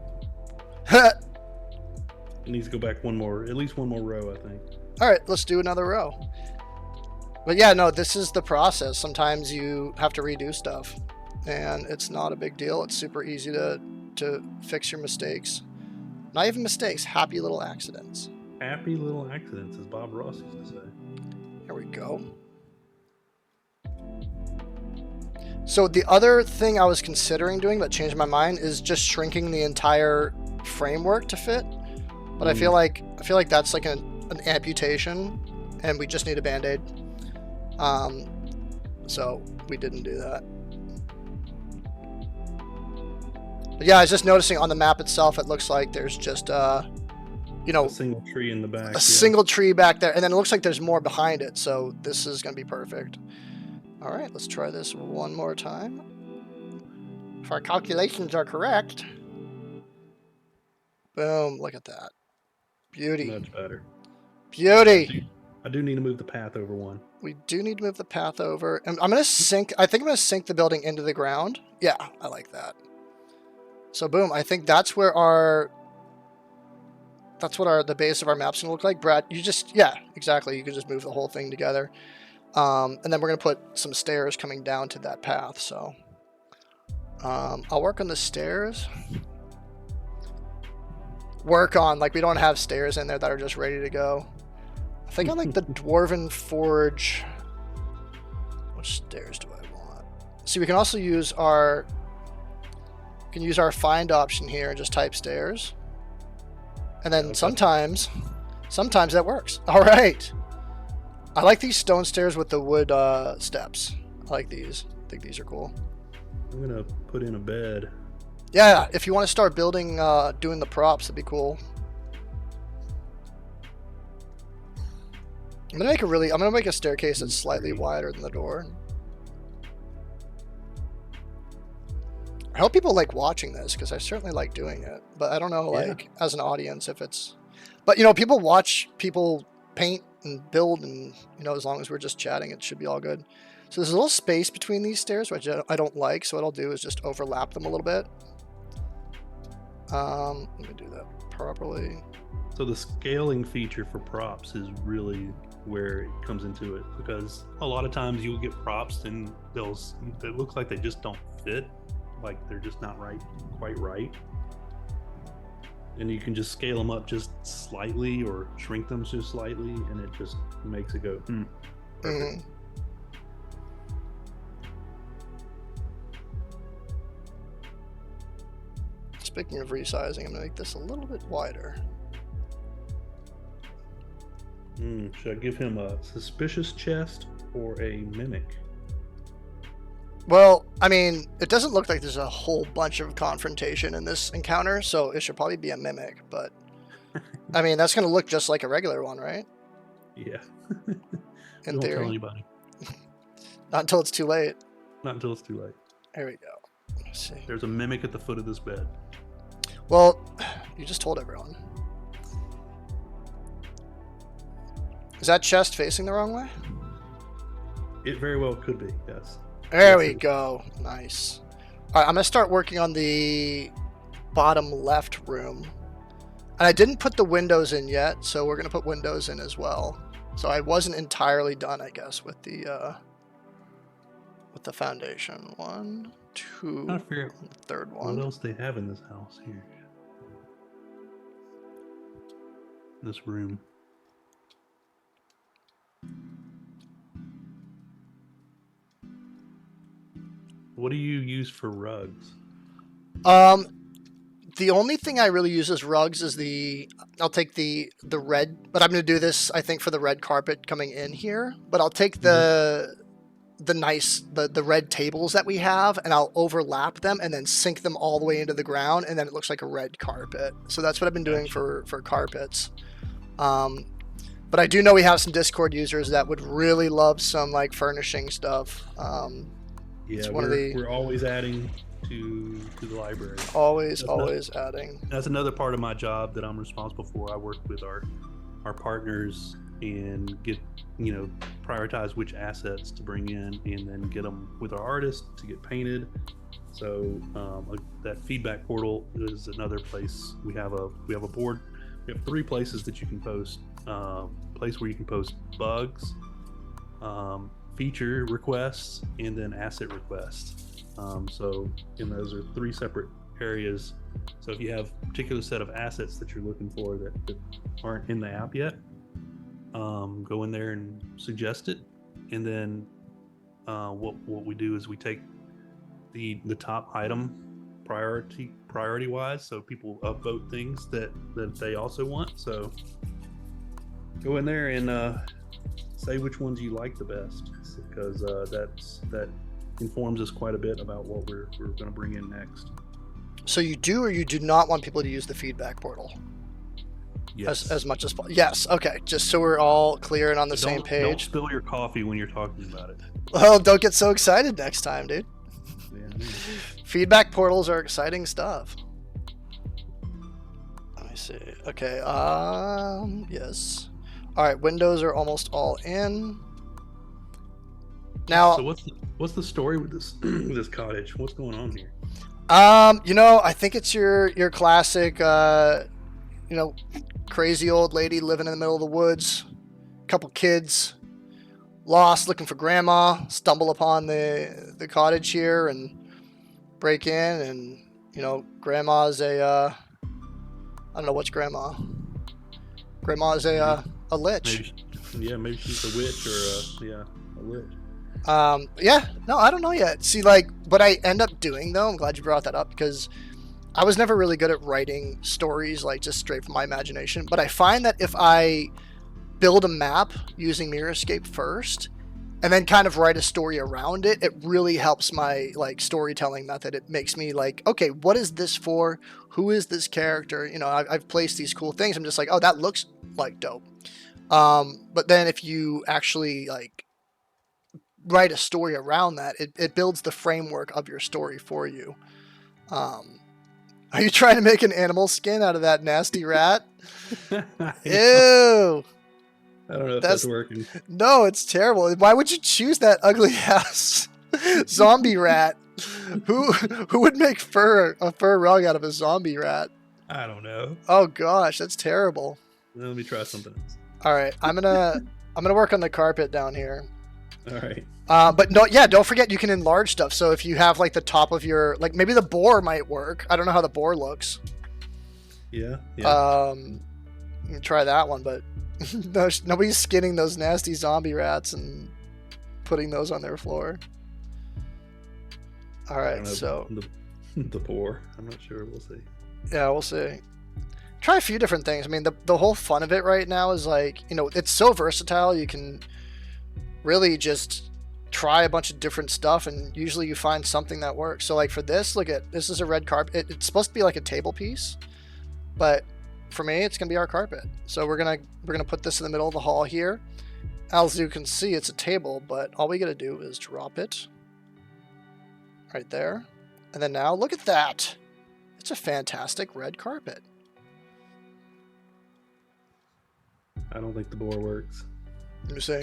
It needs to go back at least one more row, I think. All right, let's do another row. But yeah, no, this is the process. Sometimes you have to redo stuff, and it's not a big deal. It's super easy to fix your mistakes. Not even mistakes, happy little accidents. Happy little accidents, as Bob Ross used to say. Here we go. So the other thing I was considering doing but changed my mind is just shrinking the entire framework to fit. But I feel like that's like an amputation, and we just need a band-aid. So we didn't do that. But yeah, I was just noticing on the map itself, it looks like there's just you know, a single tree in the back. a single tree back there, and then it looks like there's more behind it. So this is gonna be perfect. All right, let's try this one more time. If our calculations are correct. Boom! Look at that. Beauty. Much better. Beauty. I do need to move the path over one. We do need to move the path over. And I'm gonna sink. I think I'm gonna sink the building into the ground. Yeah, I like that. So boom! I think that's where our. That's what the base of our map's gonna look like. Brad, you just exactly. You can just move the whole thing together, and then we're gonna put some stairs coming down to that path. So I'll work on the stairs. Work on, like, we don't have stairs in there that are just ready to go. I think I like the Dwarven Forge. Which stairs do I want? See, we can also use our find option here and just type stairs. And then sometimes that works. All right. I like these stone stairs with the wood steps. I like these. I think these are cool. I'm gonna put in a bed. Yeah, if you want to start building, doing the props, that'd be cool. I'm gonna make a staircase that's slightly wider than the door. I hope people like watching this, because I certainly like doing it. But I don't know, like, as an audience, if it's... But, you know, people watch people paint and build, and, you know, as long as we're just chatting, it should be all good. So there's a little space between these stairs, which I don't like, so what I'll do is just overlap them a little bit. Let me do that properly. So the scaling feature for props is really where it comes into it, because a lot of times you'll get props and it looks like they just don't fit, like they're just not quite right, and you can just scale them up just slightly or shrink them just slightly, and it just makes it go perfect. Speaking of resizing, I'm gonna make this a little bit wider. Should I give him a suspicious chest or a mimic? Well, I mean, it doesn't look like there's a whole bunch of confrontation in this encounter, so it should probably be a mimic, but I mean, that's gonna look just like a regular one, right? Yeah. In theory. Don't tell anybody. Not until it's too late. Not until it's too late. There we go. Let's see. There's a mimic at the foot of this bed. Well, you just told everyone. Is that chest facing the wrong way? It very well could be, yes. There we go. Nice. All right, I'm going to start working on the bottom left room. And I didn't put the windows in yet, so we're going to put windows in as well. So I wasn't entirely done, I guess, with the foundation. 1, 2, I figure third one. What else they have in this house here? This room. What do you use for rugs? The only thing I really use as rugs is I'll take the red, but I'm going to do this, I think, for the red carpet coming in here. But I'll take the red tables that we have, and I'll overlap them and then sink them all the way into the ground, and then it looks like a red carpet. So that's what I've been doing for carpets. But I do know we have some Discord users that would really love some, like, furnishing stuff. Yeah, we're always adding to the library. Always adding. That's another part of my job that I'm responsible for. I work with our partners and get, prioritize which assets to bring in, and then get them with our artists to get painted. So that feedback portal is another place. We have a board. We have 3 places that you can post. Place where you can post bugs, feature requests, and then asset requests. So those are 3 separate areas. So if you have a particular set of assets that you're looking for that aren't in the app yet, go in there and suggest it. And then what we do is we take the top item priority wise, so people upvote things that they also want. So go in there and say which ones you like the best, because that informs us quite a bit about what we're going to bring in next. So you do or you do not want people to use the feedback portal? Yes. As much as possible. Yes. Okay. Just so we're all clear and on the same page. Don't spill your coffee when you're talking about it. Well, don't get so excited next time, dude. Yeah. Feedback portals are exciting stuff. Let me see. Okay. Yes. All right. Windows are almost all in. Now. So what's the story with this this cottage? What's going on here? You know, I think it's your classic, you know, crazy old lady living in the middle of the woods, couple kids, lost, looking for grandma, stumble upon the cottage here and break in, and you know, grandma's a I don't know what's grandma. Grandma's a lich. Maybe she's a witch or a lich. Yeah, no, I don't know yet. See, like, what I end up doing though, I'm glad you brought that up, because I was never really good at writing stories like just straight from my imagination. But I find that if I build a map using Mirrorscape first and then kind of write a story around it, it really helps my like storytelling method. It makes me like, okay, what is this for? Who is this character? You know, I've placed these cool things. I'm just like, oh, that looks like dope. But then if you actually like write a story around that, it builds the framework of your story for you. Are you trying to make an animal skin out of that nasty rat? Ew. I don't know if that's working. No, it's terrible. Why would you choose that ugly ass zombie rat? Who would make a fur rug out of a zombie rat? I don't know. Oh gosh, that's terrible. Let me try something else. All right, I'm gonna work on the carpet down here. All right. But no, yeah, don't forget you can enlarge stuff. So if you have like the top of your, like maybe the boar might work. I don't know how the boar looks. Yeah. You can try that one, but nobody's skinning those nasty zombie rats and putting those on their floor. All right, so the boar. I'm not sure. We'll see. Yeah, we'll see. Try a few different things. I mean, the whole fun of it right now is like, you know, it's so versatile. You can really just try a bunch of different stuff, and usually you find something that works. So like for this, look at this is a red carpet. It's supposed to be like a table piece, but for me, it's gonna be our carpet. So we're gonna put this in the middle of the hall here. As you can see, it's a table, but all we gotta do is drop it right there, and then now look at that. It's a fantastic red carpet. I don't think the boar works. Let me see.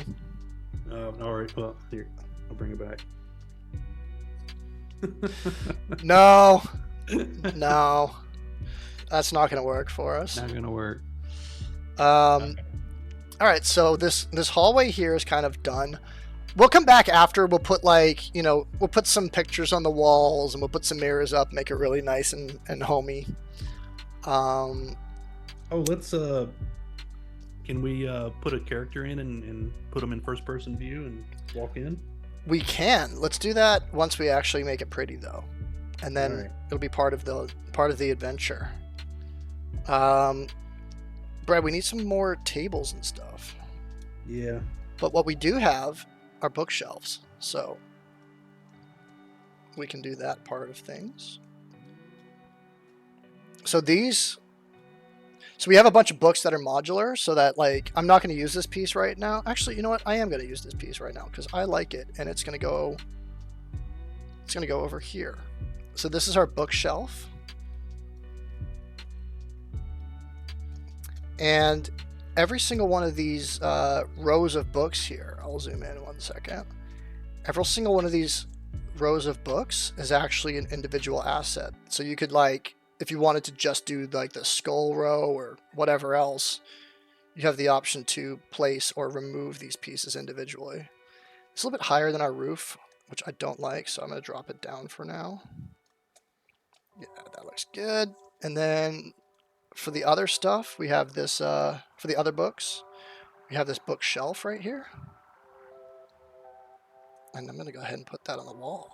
All right. Well, here, I'll bring it back. No, that's not going to work for us. Not going to work. All right. So this hallway here is kind of done. We'll come back after. We'll put like, you know, we'll put some pictures on the walls and we'll put some mirrors up, make it really nice and homey. Oh, let's can we put a character in and put them in first person view and walk in? We can. Let's do that once we actually make it pretty though. And then right. It'll be part of the adventure. Brad, we need some more tables and stuff. Yeah. But what we do have are bookshelves, so we can do that part of things. So we have a bunch of books that are modular, so that like I'm not going to use this piece right now. Actually, you know what? I am going to use this piece right now because I like it, and it's going to go over here. So this is our bookshelf. And every single one of these rows of books here, I'll zoom in 1 second. Every single one of these rows of books is actually an individual asset. So you could like, if you wanted to just do like the skull row or whatever else, you have the option to place or remove these pieces individually. It's a little bit higher than our roof, which I don't like, so I'm going to drop it down for now. Yeah, that looks good. And then for the other stuff, we have this, for the other books, we have this bookshelf right here. And I'm going to go ahead and put that on the wall.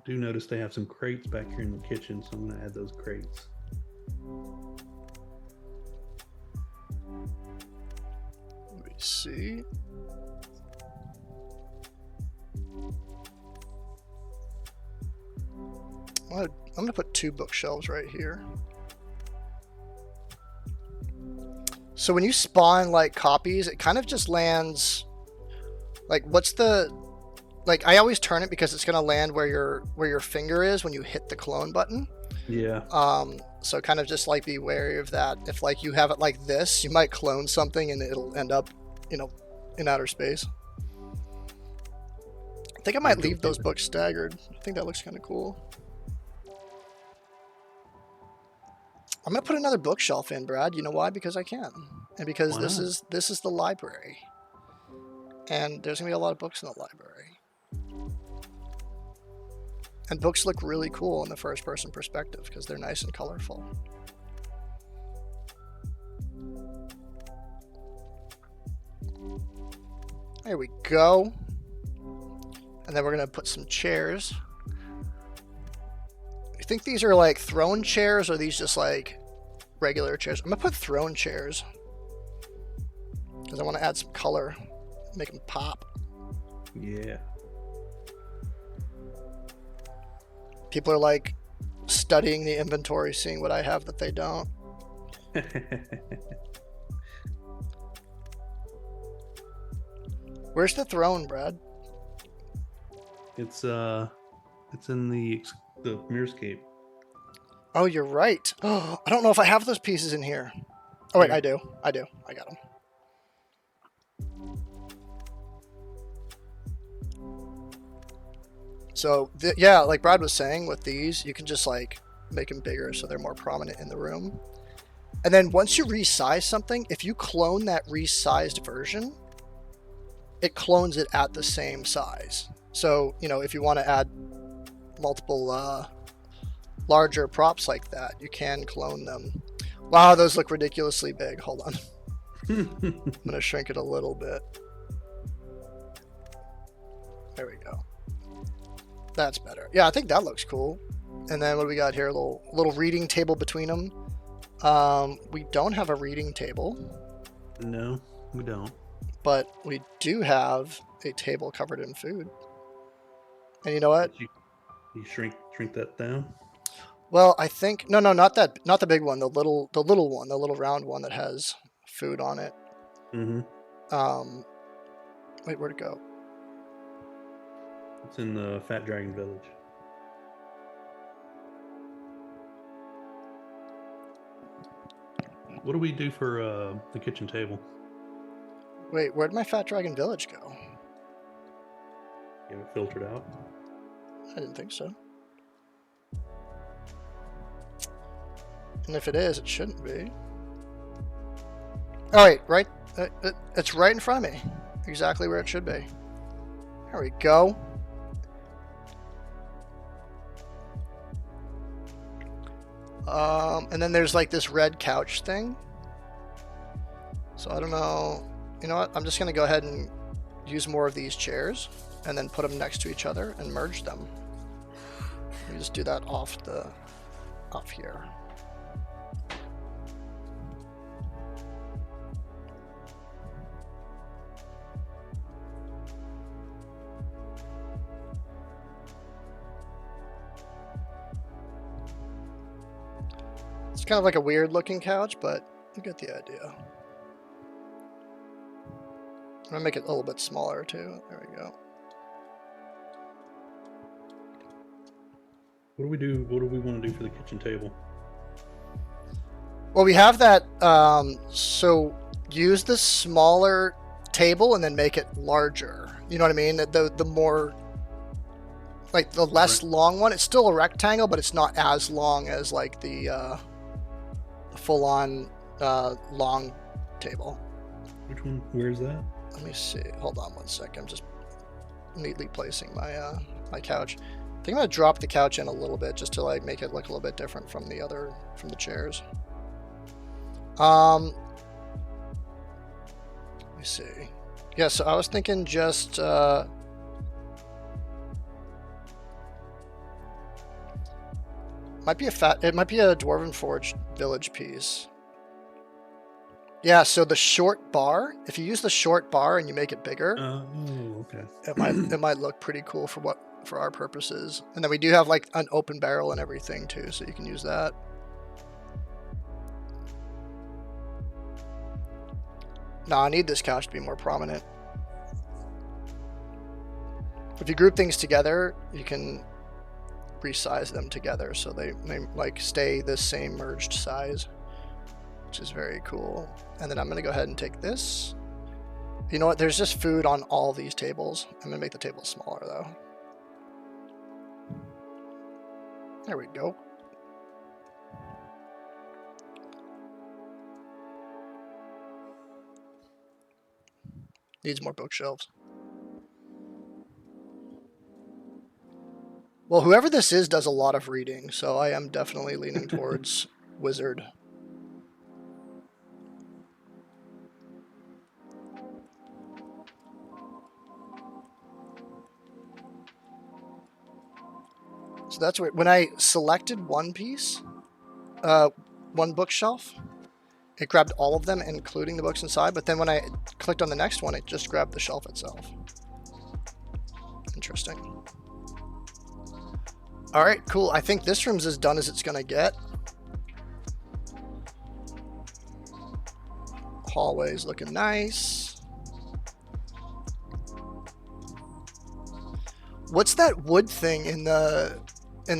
do notice they have some crates back here in the kitchen, so I'm gonna add those crates. Let me see. I'm gonna put 2 bookshelves right here. So when you spawn like copies, it kind of just lands like like I always turn it because it's gonna land where your finger is when you hit the clone button. Yeah. So kind of just like be wary of that. If like you have it like this, you might clone something and it'll end up, you know, in outer space. I think I might leave those books staggered. I think that looks kind of cool. I'm gonna put another bookshelf in, Brad. You know why? Because I can, and because this is the library, and there's gonna be a lot of books in the library, and books look really cool in the first-person perspective because they're nice and colorful. There we go, and then we're gonna put some chairs. You think these are like throne chairs, or are these just like regular chairs? I'm gonna put throne chairs because I want to add some color, make them pop. Yeah. People are like studying the inventory, seeing what I have that they don't. Where's the throne, Brad? It's in the Mirrorscape. Oh, you're right. Oh, I don't know if I have those pieces in here. Oh wait, I do. I got them. So yeah, like Brad was saying, with these, you can just like make them bigger so they're more prominent in the room. And then once you resize something, if you clone that resized version, it clones it at the same size. So, you know, if you want to add multiple larger props like that, you can clone them. Wow, those look ridiculously big. Hold on. I'm gonna shrink it a little bit. There we go. That's better. Yeah, I think that looks cool. And then what do we got here? A little reading table between them. We don't have a reading table. No, we don't. But we do have a table covered in food. And you know what? You shrink that down. Well, I think no, not the big one. The little one, the little round one that has food on it. Mm-hmm. Wait, where'd it go? It's in the Fat Dragon Village. What do we do for the kitchen table? Wait, where'd my Fat Dragon Village go? You have it filtered out? I didn't think so. And if it is, it shouldn't be. Oh wait, right? It's right in front of me. Exactly where it should be. There we go. And then there's like this red couch thing. So I don't know. You know what? I'm just going to go ahead and use more of these chairs and then put them next to each other and merge them. Let me just do that off here. It's kind of like a weird looking couch, but you get the idea. I'm gonna make it a little bit smaller too. There we go. What do we do? What do we want to do for the kitchen table? Well, we have that. So use the smaller table and then make it larger. You know what I mean? The more, like the less long one. It's still a rectangle, but it's not as long as like the full-on long table. Which one? Where is that? Let me see. Hold on one sec. I'm just neatly placing my my couch. I think I'm gonna drop the couch in a little bit just to like make it look a little bit different from the chairs. Let me see. Yeah, so I was thinking just Might be it might be a Dwarven Forge village piece. Yeah, so the short bar, if you use the short bar and you make it bigger, oh, okay. it might look pretty cool for our purposes. And then we do have like an open barrel and everything too, so you can use that. Nah, I need this couch to be more prominent. If you group things together, you can resize them together so they like stay the same merged size, which is very cool. And then I'm gonna go ahead and take this. You know what? There's just food on all these tables. I'm gonna make the table smaller though. There we go. Needs more bookshelves. Well, whoever this is does a lot of reading, so I am definitely leaning towards wizard. So that's weird. When I selected one piece, one bookshelf, it grabbed all of them, including the books inside, but then when I clicked on the next one, it just grabbed the shelf itself. Interesting. All right, cool. I think this room's as done as it's gonna get. Hallway's looking nice. What's that wood thing in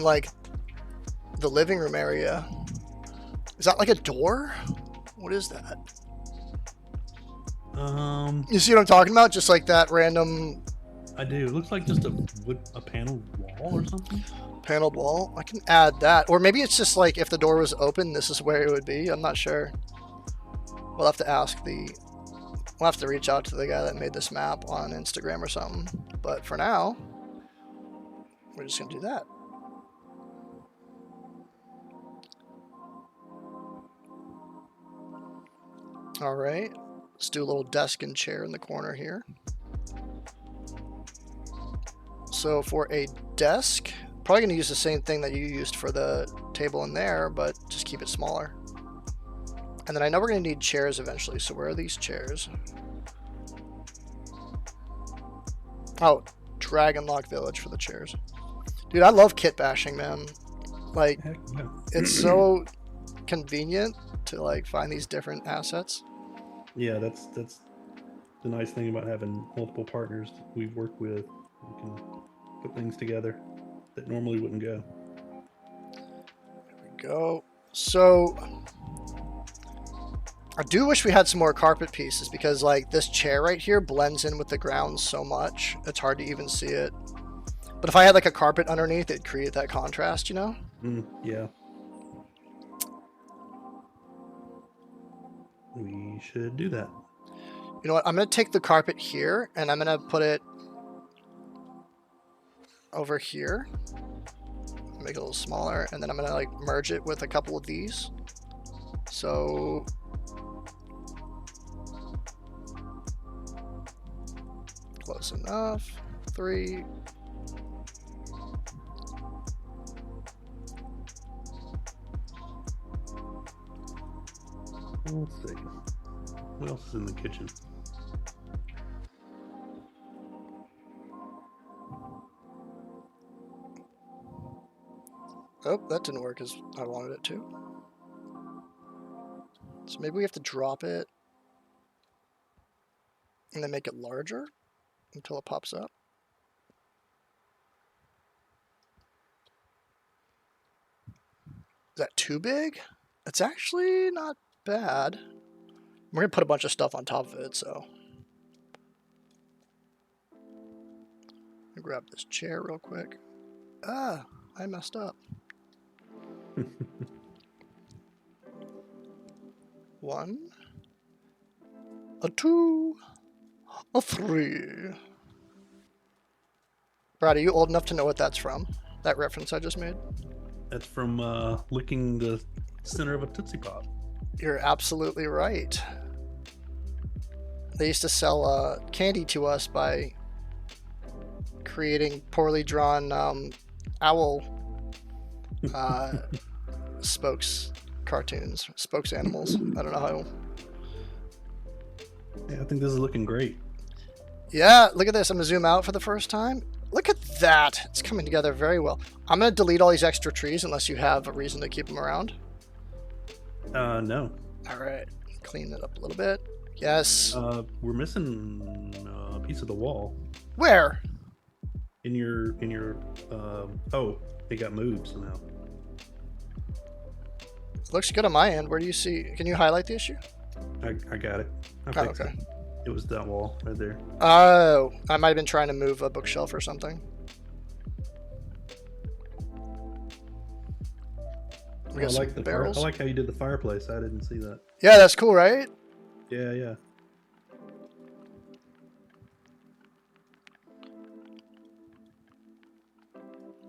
like the living room area? Is that like a door? What is that? You see what I'm talking about? Just like that random. I do. It looks like just a paneled wall or something. Paneled wall. I can add that, or maybe it's just like if the door was open, this is where it would be. I'm not sure. We'll have to ask we'll have to reach out to the guy that made this map on Instagram or something. But for now, we're just gonna do that. All right, let's do a little desk and chair in the corner here. So for a desk, probably gonna use the same thing that you used for the table in there, but just keep it smaller. And then I know we're gonna need chairs eventually, so where are these chairs? Oh, Dragonlock Village for the chairs. Dude, I love kit bashing, man. Like, Heck yeah. it's so convenient to like find these different assets. Yeah, that's the nice thing about having multiple partners we work with. We can put things together that normally wouldn't go. There we go. So I do wish we had some more carpet pieces because like this chair right here blends in with the ground so much it's hard to even see it. But if I had like a carpet underneath, it'd create that contrast, you know? Yeah. We should do that. You know what? I'm going to take the carpet here and I'm going to put it over here. Make it a little smaller. And then I'm going to like merge it with a couple of these. So close enough. 3. Let's see. What else is in the kitchen? Oh, that didn't work as I wanted it to. So maybe we have to drop it and then make it larger until it pops up. Is that too big? It's actually not bad. We're gonna put a bunch of stuff on top of it, so. Let me grab this chair real quick. Ah, I messed up. 1, a 2, a 3. Brad, are you old enough to know what that's from? That reference I just made? That's from licking the center of a Tootsie Pop. You're absolutely right. They used to sell candy to us by creating poorly drawn owl spokes cartoons, spokes animals. I don't know how. Yeah, I think this is looking great. Yeah, look at this. I'm gonna zoom out for the first time. Look at that. It's coming together very well. I'm gonna delete all these extra trees unless you have a reason to keep them around. No. All right, clean it up a little bit. Yes. We're missing a piece of the wall. Where? In your oh, it got moved somehow. Looks good on my end. Where do you see? Can you highlight the issue? I got it. I Oh, fixed okay. it. It was that wall right there. Oh, I might have been trying to move a bookshelf or something. We got I like some the barrels. I like how you did the fireplace. I didn't see that. Yeah, that's cool, right? Yeah.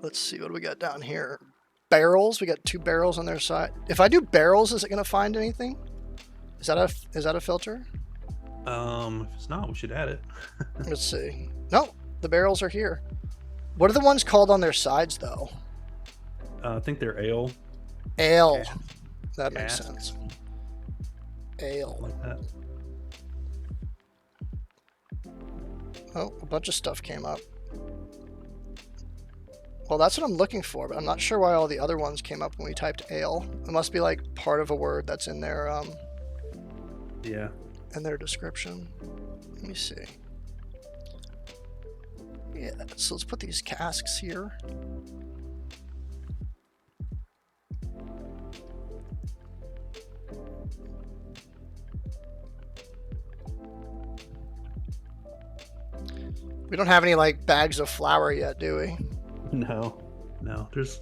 Let's see, what do we got down here? Barrels. We got 2 barrels on their side. If I do barrels, is it going to find anything? Is that a filter? If it's not, we should add it. Let's see. No, the barrels are here. What are the ones called on their sides, though? I think they're ale. Ale. That makes Casks. sense. Ale. Like that. Oh, a bunch of stuff came up. Well, that's what I'm looking for, but I'm not sure why all the other ones came up when we typed ale. It must be like part of a word that's in their Yeah. in their description. Let me see. Yeah, so let's put these casks here. We don't have any like bags of flour yet, do we? No. There's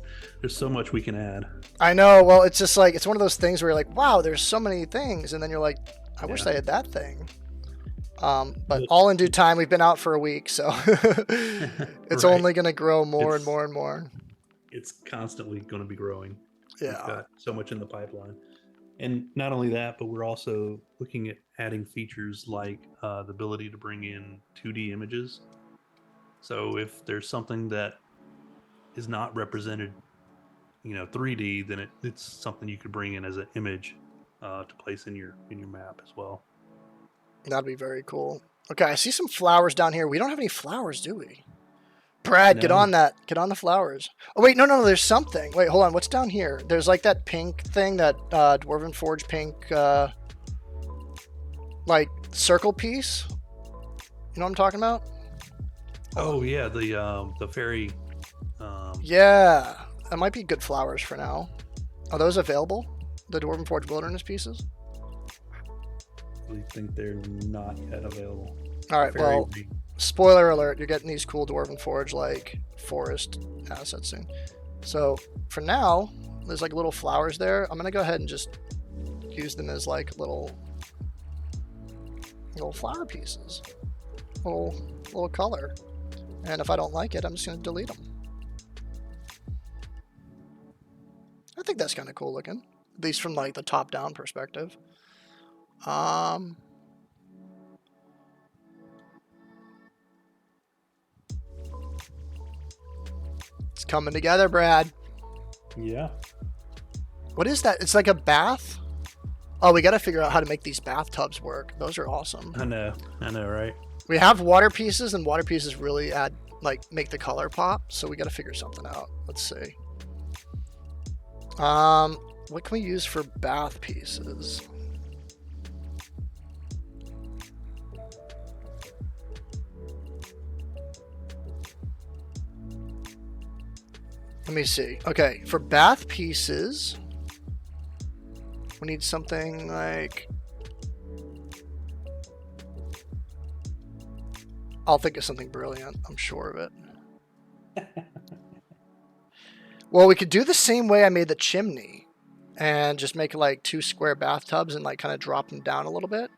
so much we can add. I know. Well, it's just like it's one of those things where you're like, wow, there's so many things, and then you're like, I wish I had that thing. But all in due time. We've been out for a week, so it's Right. only going to grow more and more and more. It's constantly going to be growing. Yeah. We've got so much in the pipeline. And not only that, but we're also looking at adding features like the ability to bring in 2D images. So if there's something that is not represented, 3D, then it's something you could bring in as an image to place in your map as well. That'd be very cool. Okay, I see some flowers down here. We don't have any flowers, do we? Brad, get No. on that. Get on the flowers. Oh, wait, no, there's something. Wait, hold on. What's down here? There's like that pink thing, that Dwarven Forge pink, like circle piece. You know what I'm talking about? Oh yeah, the fairy. Yeah, that might be good flowers for now. Are those available? The Dwarven Forge Wilderness pieces? We think they're not yet available. All right, Fairy well, ring. spoiler alert, you're getting these cool Dwarven Forge, like, forest assets soon. So, for now, there's, like, little flowers there. I'm going to go ahead and just use them as, like, little flower pieces. Little color. And if I don't like it, I'm just going to delete them. I think that's kind of cool looking. At least from, like, the top-down perspective. It's coming together, Brad. Yeah. What is that? It's like a bath? Oh, we got to figure out how to make these bathtubs work. Those are awesome. I know, right? We have water pieces, and water pieces really add, like, make the color pop. So we got to figure something out. Let's see. What can we use for bath pieces? Let me see. Okay, for bath pieces, we need something like... I'll think of something brilliant. I'm sure of it. Well, we could do the same way I made the chimney and just make like 2 square bathtubs and like kind of drop them down a little bit.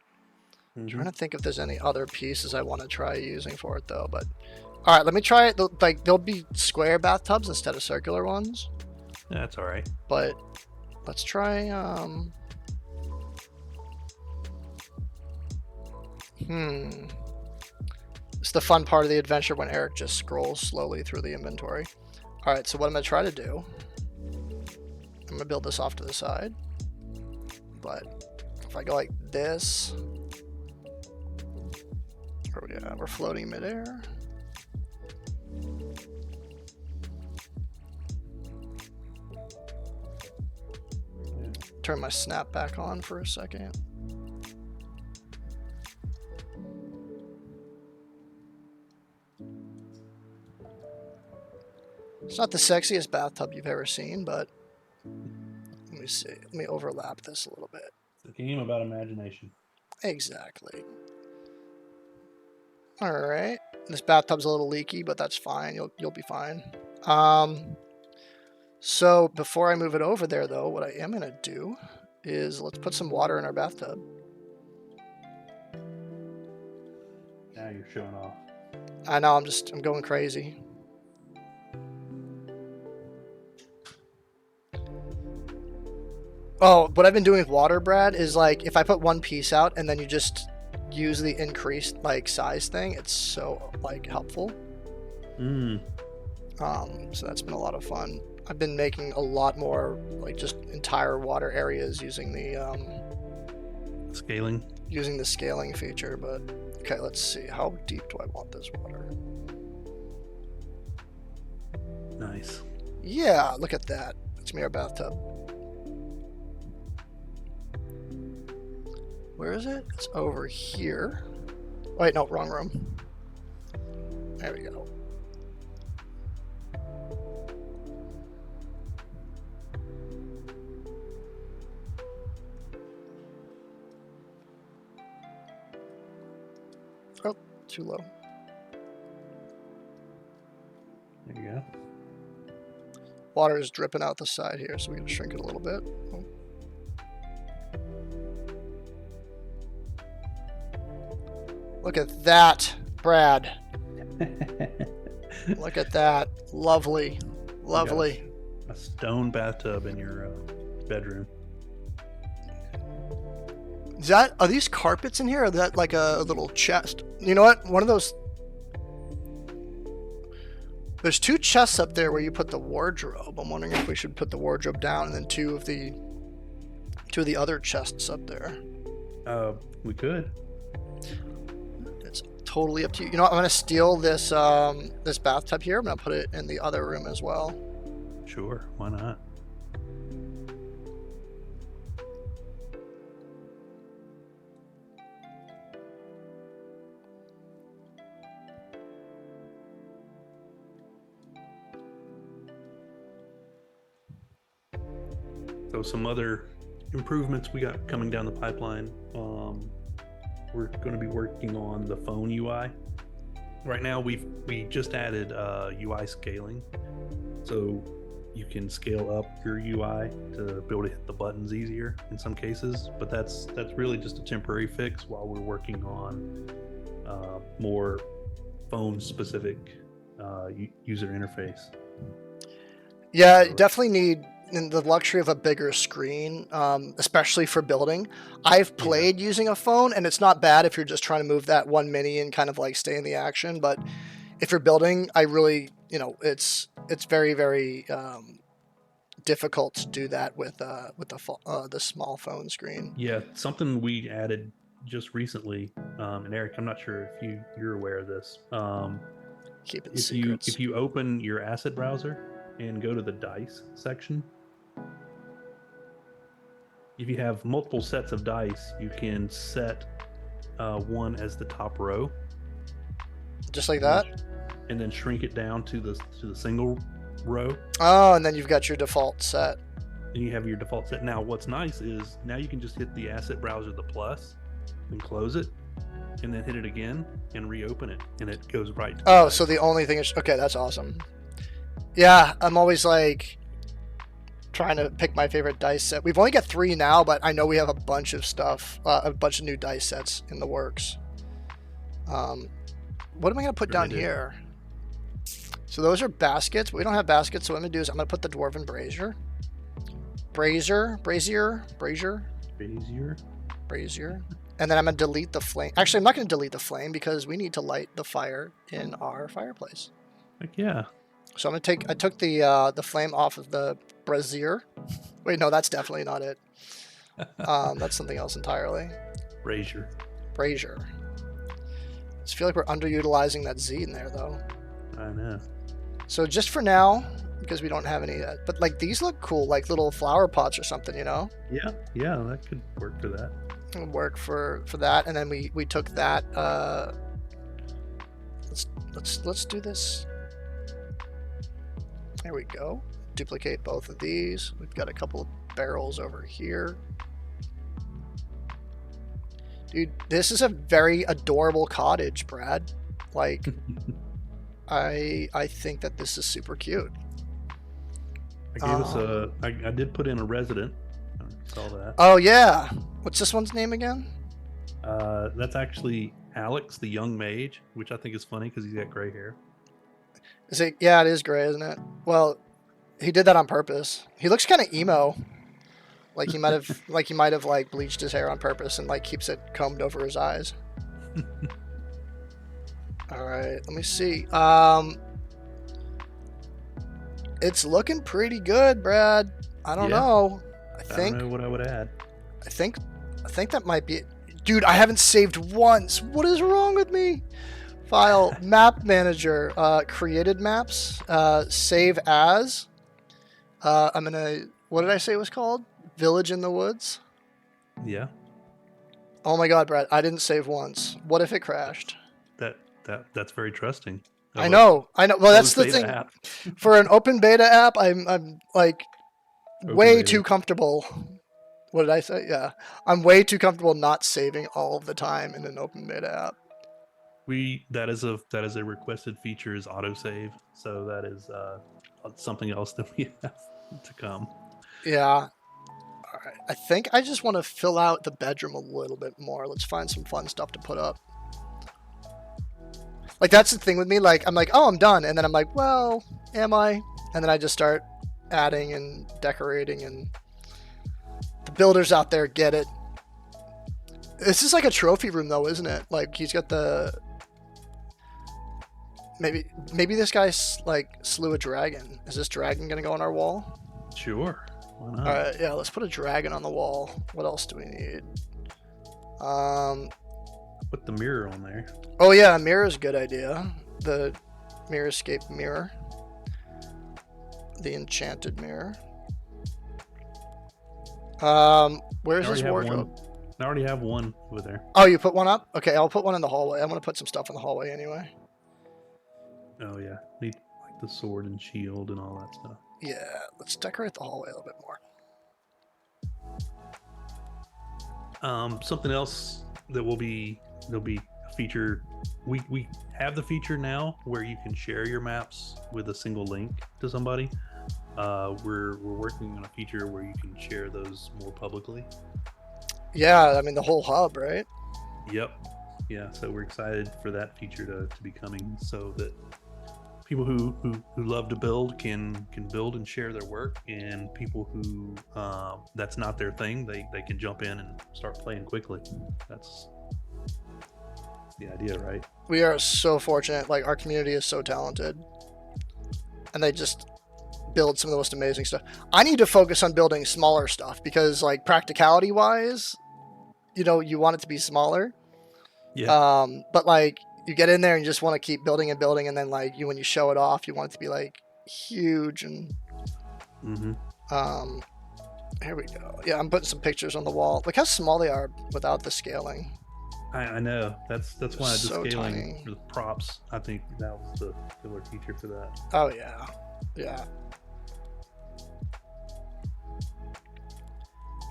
I'm trying to think if there's any other pieces I want to try using for it though, but all right, let me try it. Like there'll be square bathtubs instead of circular ones, That's all right. but let's try it's the fun part of the adventure when Eric just scrolls slowly through the inventory. All right, so what I'm gonna try to do I'm gonna build this off to the side. But if I go like this, oh yeah, we're floating midair. Turn my snap back on for a second. It's not the sexiest bathtub you've ever seen, but let me see. Let me overlap this a little bit. It's a game about imagination. Exactly. All right. This bathtub's a little leaky, but that's fine. You'll be fine. So before I move it over there, though, what I am gonna do is let's put some water in our bathtub. Now you're showing off. I know. I'm going crazy. Oh, what I've been doing with water, Brad, is like if I put one piece out and then you just use the increased like size thing, it's so like helpful. So that's been a lot of fun. I've been making a lot more like just entire water areas using the scaling feature. But okay, let's see. How deep do I want this water? Nice. Yeah, look at that. It's me, our bathtub. Where is it? It's over here. Oh, wait, no, wrong room. There we go. Oh, too low. There you go. Water is dripping out the side here, so we can shrink it a little bit. Oh. Look at that, Brad. Look at that. Lovely. Lovely. A stone bathtub in your bedroom. Are these carpets in here, or is that like a little chest? You know what? One of those... There's two chests up there where you put the wardrobe. I'm wondering if we should put the wardrobe down and then two of the other chests up there. We could. It's totally up to you. You know what? I'm gonna steal this this bathtub here. I'm gonna put it in the other room as well. Sure, why not? So some other improvements we got coming down the pipeline. We're going to be working on the phone UI. Right now, we just added UI scaling, so you can scale up your UI to be able to hit the buttons easier in some cases. But that's really just a temporary fix while we're working on more phone-specific user interface. Yeah, you definitely need the luxury of a bigger screen, especially for building. I've played using a phone, and it's not bad if you're just trying to move that one mini and kind of like stay in the action. But if you're building, I really, it's very, very difficult to do that with the small phone screen. Yeah, something we added just recently, and Eric, I'm not sure if you're aware of this. Keep it secrets. If you open your asset browser and go to the dice section, if you have multiple sets of dice, you can set one as the top row, just like that, and then shrink it down to the single row. Oh, and then you've got your default set. And you have your default set. Now, what's nice is now you can just hit the asset browser, the plus, and close it, and then hit it again and reopen it, and it goes right to Oh, so the only thing is, okay, that's awesome. Yeah, I'm always like trying to pick my favorite dice set. We've only got 3 now, but I know we have a bunch of stuff, a bunch of new dice sets in the works. What am I going to put down here? So those are baskets. We don't have baskets, so what I'm going to do is I'm going to put the dwarven brazier. Brazier. And then I'm going to delete the flame. Actually, I'm not going to delete the flame because we need to light the fire in our fireplace. Heck yeah. So I'm going to I took the flame off of the brazier. Wait, no, that's definitely not it. That's something else entirely. Brazier. Brazier. I just feel like we're underutilizing that Z in there, though. I know. So just for now, because we don't have any, but like these look cool, like little flower pots or something, you know? Yeah, yeah, that could work for that. It'll work for that, and then we took that. Let's do this. There we go. Duplicate both of these. We've got a couple of barrels over here. Dude, this is a very adorable cottage, Brad. Like, I think that this is super cute. I gave us a. I did put in a resident. I saw that. Oh yeah. What's this one's name again? That's actually Alex, the young mage, which I think is funny because he's got gray hair. Is it? Yeah, it is gray, isn't it? Well, he did that on purpose. He looks kind of emo. Like he might have, like bleached his hair on purpose and like keeps it combed over his eyes. All right, let me see. It's looking pretty good, Brad. I don't know. I don't know what I would add. I think that might be it. Dude, I haven't saved once. What is wrong with me? File, map manager, created maps, save as. I'm gonna. What did I say it was called? Village in the Woods. Yeah. Oh my God, Brad! I didn't save once. What if it crashed? That's very trusting. I know. Well, that's the thing. For an open beta app, I'm like way too comfortable. What did I say? Yeah, I'm way too comfortable not saving all of the time in an open beta app. That is a requested feature is autosave. So that is something else that we have to come. Yeah. All right. I think I just want to fill out the bedroom a little bit more. Let's find some fun stuff to put up. Like, that's the thing with me. Like, I'm like, oh, I'm done. And then I'm like, well, am I? And then I just start adding and decorating, and the builders out there get it. This is like a trophy room, though, isn't it? Like, he's got the... Maybe this guy, like, slew a dragon. Is this dragon going to go on our wall? Sure. Why not? All right, yeah, let's put a dragon on the wall. What else do we need? Put the mirror on there. Oh yeah, a mirror is a good idea. The Mirrorscape mirror. The enchanted mirror. Where's his wardrobe? I already have one over there. Oh, you put one up? Okay, I'll put one in the hallway. I'm gonna put some stuff in the hallway anyway. Oh yeah, need like the sword and shield and all that stuff. Yeah, let's decorate the hallway a little bit more. Something else that there'll be a feature. We have the feature now where you can share your maps with a single link to somebody. We're working on a feature where you can share those more publicly. Yeah, I mean the whole hub, right? Yep. Yeah, so we're excited for that feature to be coming, so that people who love to build can build and share their work, and people who that's not their thing, they can jump in and start playing quickly. That's the idea, right? We are so fortunate. Like, our community is so talented, and they just build some of the most amazing stuff. I need to focus on building smaller stuff because, like, practicality wise, you know, you want it to be smaller. Yeah. But like, you get in there and you just want to keep building and building, and then like when you show it off, you want it to be like huge and. Here we go. Yeah, I'm putting some pictures on the wall. Look how small they are without the scaling. I know. That's why the so scaling tiny. for the props. I think that was the killer feature for that. Oh yeah, yeah.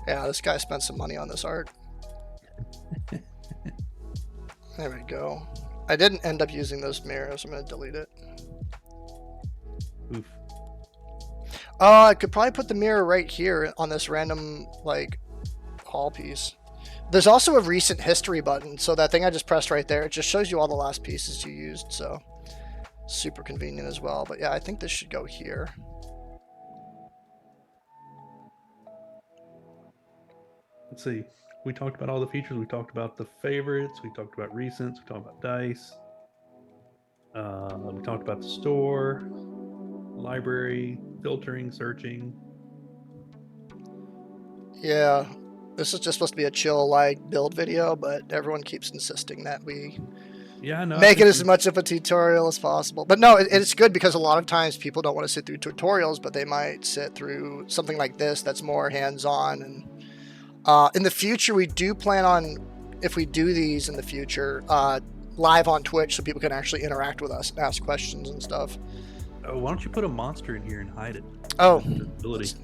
Yeah, this guy spent some money on this art. There we go. I didn't end up using those mirrors. I'm going to delete it. Oof. I could probably put the mirror right here on this random, like, hall piece. There's also a recent history button, so that thing I just pressed right there, it just shows you all the last pieces you used, so super convenient as well. But yeah, I think this should go here. Let's see. We talked about all the features. We talked about the favorites. We talked about recents. We talked about dice. We talked about the store, library, filtering, searching. Yeah. This is just supposed to be a chill, like, build video, but everyone keeps insisting that we Yeah, I know. make it as much of a tutorial as possible. But no, it's good because a lot of times people don't want to sit through tutorials, but they might sit through something like this that's more hands-on. And in the future, we do plan on, if we do these in the future, live on Twitch so people can actually interact with us and ask questions and stuff. Oh, why don't you put a monster in here and hide it? Oh, ability.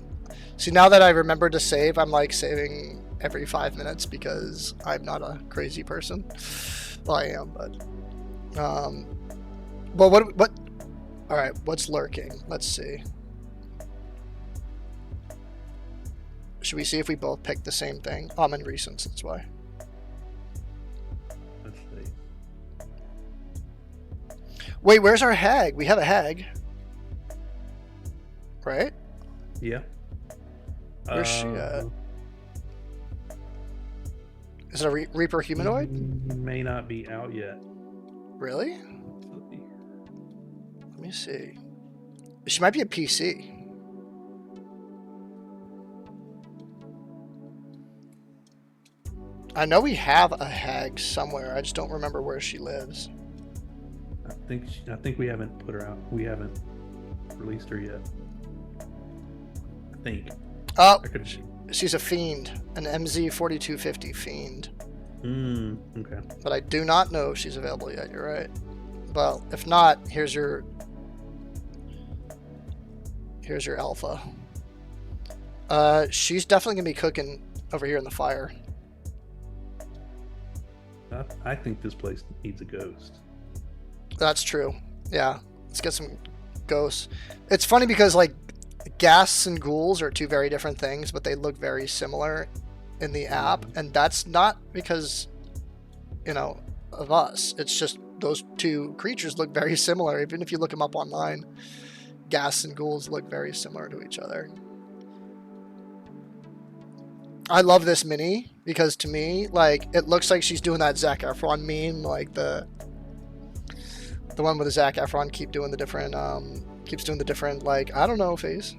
See, now that I remembered to save, I'm like saving every 5 minutes because I'm not a crazy person. Well, I am, but well, what? All right, what's lurking? Let's see. Should we see if we both picked the same thing? I'm in recents, that's why. Let's see. Wait, where's our hag? We have a hag, right? Yeah. Where's she at? Is it a Reaper humanoid? May not be out yet. Really? Let me see. She might be a PC. I know we have a hag somewhere. I just don't remember where she lives. I think we haven't put her out. We haven't released her yet. I think. Oh, she's a fiend, an MZ4250 fiend. Okay. But I do not know if she's available yet. You're right. Well, if not, here's your alpha. She's definitely gonna be cooking over here in the fire. I think this place needs a ghost. That's true. Yeah, let's get some ghosts. It's funny because like ghasts and ghouls are two very different things, but they look very similar in the app, and that's not because, you know, of us. It's just those two creatures look very similar. Even if you look them up online, ghasts and ghouls look very similar to each other. I love this mini because to me, like, it looks like she's doing that Zac Efron meme, like the one with the Zac Efron keeps doing the different, like, I don't know, face.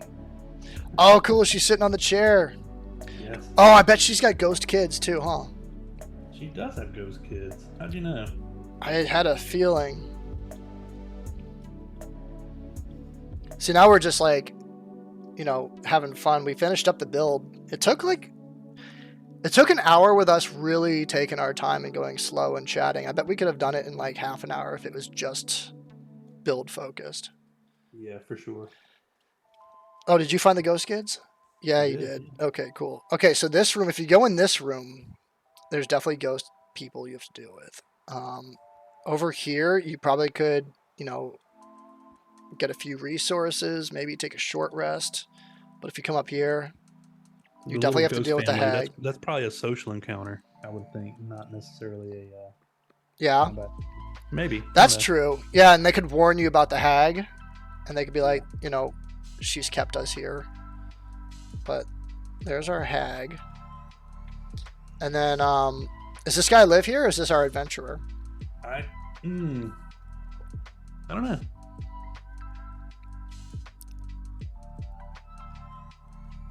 Oh, cool, she's sitting on the chair. Yes. Oh, I bet she's got ghost kids too, huh? She does have ghost kids. How'd you know? I had a feeling. See, now we're just like, you know, having fun. We finished up the build. It took an hour with us really taking our time and going slow and chatting. I bet we could have done it in like half an hour if it was just build focused. Yeah, for sure. Oh, did you find the ghost kids? Yeah, you did. Okay, cool. Okay, so this room, if you go in this room, there's definitely ghost people you have to deal with. Over here, you probably could, you know, get a few resources, maybe take a short rest. But if you come up here, you definitely have to deal with the hag. That's probably a social encounter, I would think, not necessarily a yeah. combat. Maybe. That's true. Yeah, and they could warn you about the hag, and they could be like, you know, she's kept us here. But there's our hag. And then, does this guy live here, or is this our adventurer? I don't know.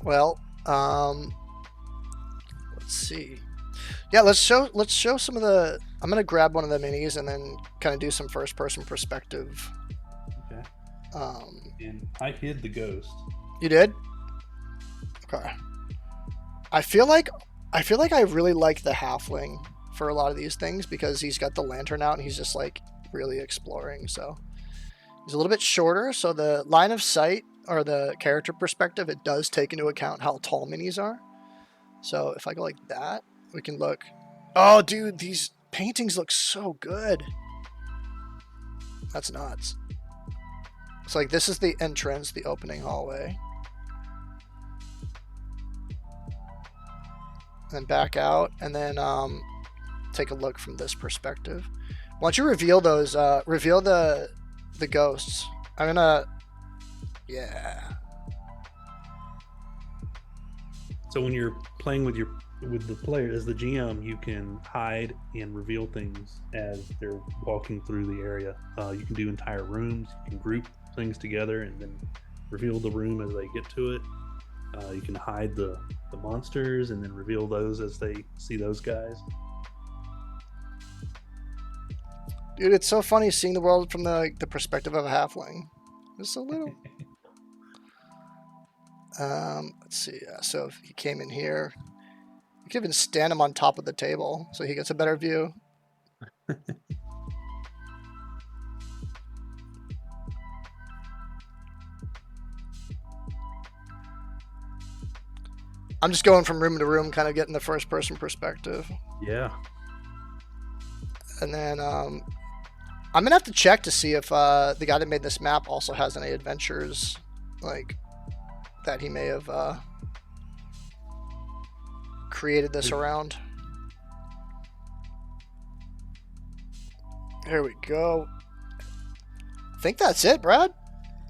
Well, let's see. Yeah, let's show some of the. I'm gonna grab one of the minis and then kind of do some first-person perspective. Okay. And I hid the ghost. You did? Okay. I feel like I really like the halfling for a lot of these things because he's got the lantern out and he's just like really exploring. So he's a little bit shorter, so the line of sight or the character perspective, it does take into account how tall minis are. So if I go like that, we can look. Oh, dude, these paintings look so good. That's nuts. It's like this is the entrance, the opening hallway. And then back out, and then take a look from this perspective. Why don't you reveal those? Reveal the ghosts. I'm gonna. Yeah. So when you're playing with the player as the GM, you can hide and reveal things as they're walking through the area. You can do entire rooms. You can group things together and then reveal the room as they get to it. You can hide the monsters and then reveal those as they see those guys. Dude, it's so funny seeing the world from the perspective of a halfling. Just a little. Let's see. So if he came in here, you could even stand him on top of the table so he gets a better view. I'm just going from room to room, kind of getting the first person perspective. Yeah. And then I'm gonna have to check to see if the guy that made this map also has any adventures like that he may have created this around. Here we go. I think that's it, Brad.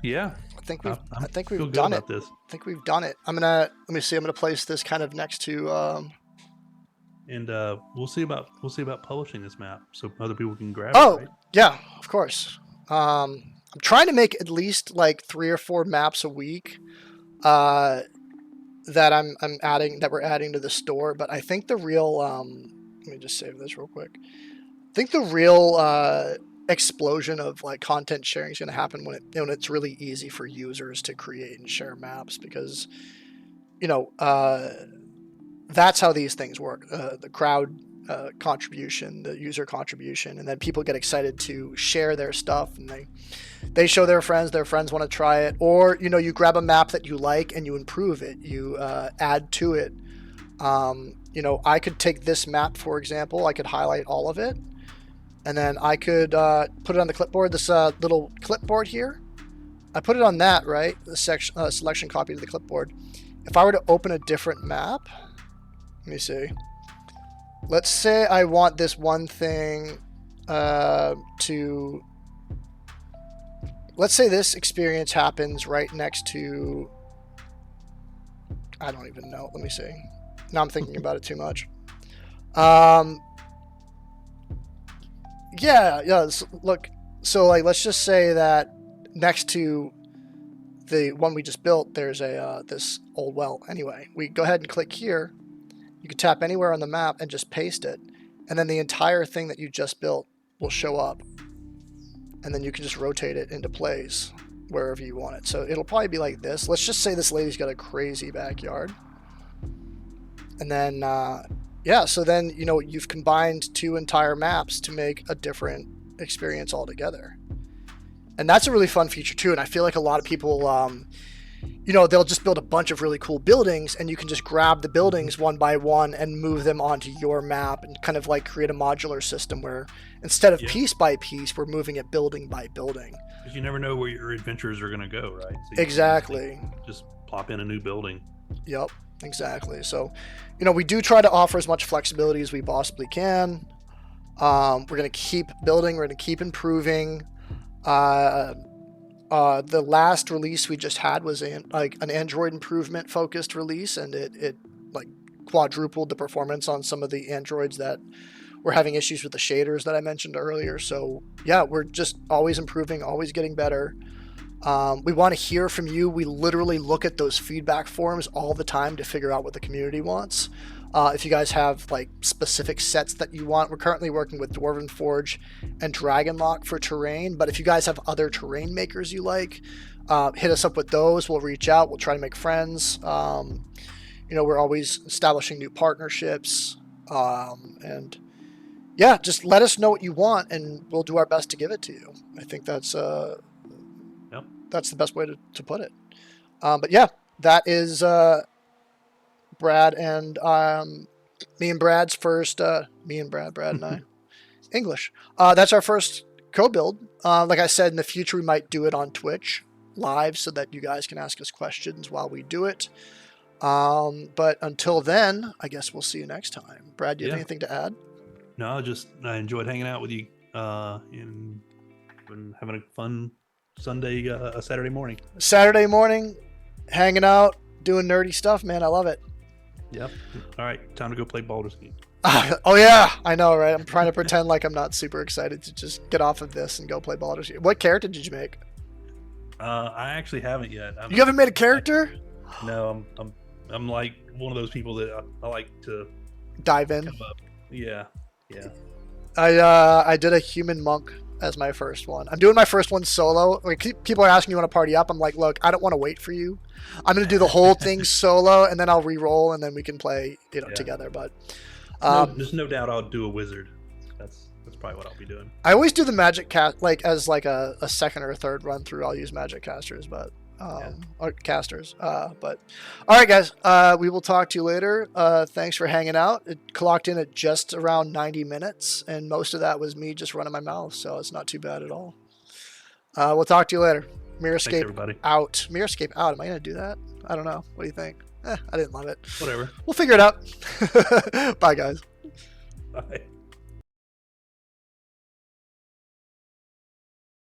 Yeah. I think we've feel done good it. about this. I think we've done it. Let me see. I'm gonna place this kind of next to. And we'll see about publishing this map so other people can grab Oh, it. Right? yeah, of course. I'm trying to make at least like 3 or 4 maps a week. That we're adding to the store, but I think the real let me just save this real quick. I think the real explosion of like content sharing is going to happen when it's really easy for users to create and share maps, because that's how these things work. The crowd contribution, the user contribution, and then people get excited to share their stuff, and they show their friends want to try it, or you grab a map that you like and you improve it, you add to it. I could take this map, for example, I could highlight all of it, and then I could put it on the clipboard, this little clipboard here. I put it on that, right? The selection copy to the clipboard. If I were to open a different map, let me see. Let's say I want this one thing to... Let's say this experience happens right next to... I don't even know. Let me see. Now I'm thinking about it too much. Yeah. Look, so like, let's just say that next to the one we just built, there's a this old well. Anyway, we go ahead and click here. You can tap anywhere on the map and just paste it, and then the entire thing that you just built will show up, and then you can just rotate it into place wherever you want it. So it'll probably be like this. Let's just say this lady's got a crazy backyard, and then yeah, so then you've combined 2 entire maps to make a different experience altogether. And that's a really fun feature too, and I feel like a lot of people they'll just build a bunch of really cool buildings, and you can just grab the buildings one by one and move them onto your map, and kind of like create a modular system where instead of piece by piece, we're moving it building by building. Because you never know where your adventures are going to go, right? So Exactly. Just plop in a new building. Yep, exactly. So, we do try to offer as much flexibility as we possibly can. We're going to keep building. We're going to keep improving. The last release we just had was an Android improvement focused release, and it like quadrupled the performance on some of the Androids that were having issues with the shaders that I mentioned earlier. So yeah, we're just always improving, always getting better. We want to hear from you. We literally look at those feedback forms all the time to figure out what the community wants. If you guys have like specific sets that you want, we're currently working with Dwarven Forge and Dragonlock for terrain, but if you guys have other terrain makers you like, hit us up with those. We'll reach out. We'll try to make friends. We're always establishing new partnerships, and yeah, just let us know what you want and we'll do our best to give it to you. I think that's that's the best way to put it. But yeah, that is Brad and me and Brad's first Brad and I English. That's our first co-build. Like I said, in the future we might do it on Twitch live so that you guys can ask us questions while we do it. But until then, I guess we'll see you next time. Brad, do you have anything to add? No, I enjoyed hanging out with you and having a fun Sunday, Saturday morning. Saturday morning, hanging out, doing nerdy stuff, man. I love it. Yep. All right, time to go play Baldur's Gate. Oh yeah, I know, right? I'm trying to pretend like I'm not super excited to just get off of this and go play Baldur's Gate. What character did you make? I actually haven't yet. You haven't made a character? No, I'm like one of those people that I like to Dive in. come up. Yeah, yeah. I did a human monk as my first one. I'm doing my first one solo. Like, people are asking, you want to party up? I'm like, look, I don't want to wait for you. I'm gonna do the whole thing solo, and then I'll re-roll, and then we can play, Yeah. together. But There's no doubt I'll do a wizard. That's probably what I'll be doing. I always do the magic cast as like a second or a third run through. I'll use magic casters, but or casters. But all right, guys. We will talk to you later. Thanks for hanging out. It clocked in at just around 90 minutes, and most of that was me just running my mouth, so it's not too bad at all. We'll talk to you later. Thanks, Mirrorscape everybody. out. Mirrorscape out. Am I gonna do that? I don't know. What do you think? I didn't love it. Whatever. We'll figure it out. Bye, guys. Bye.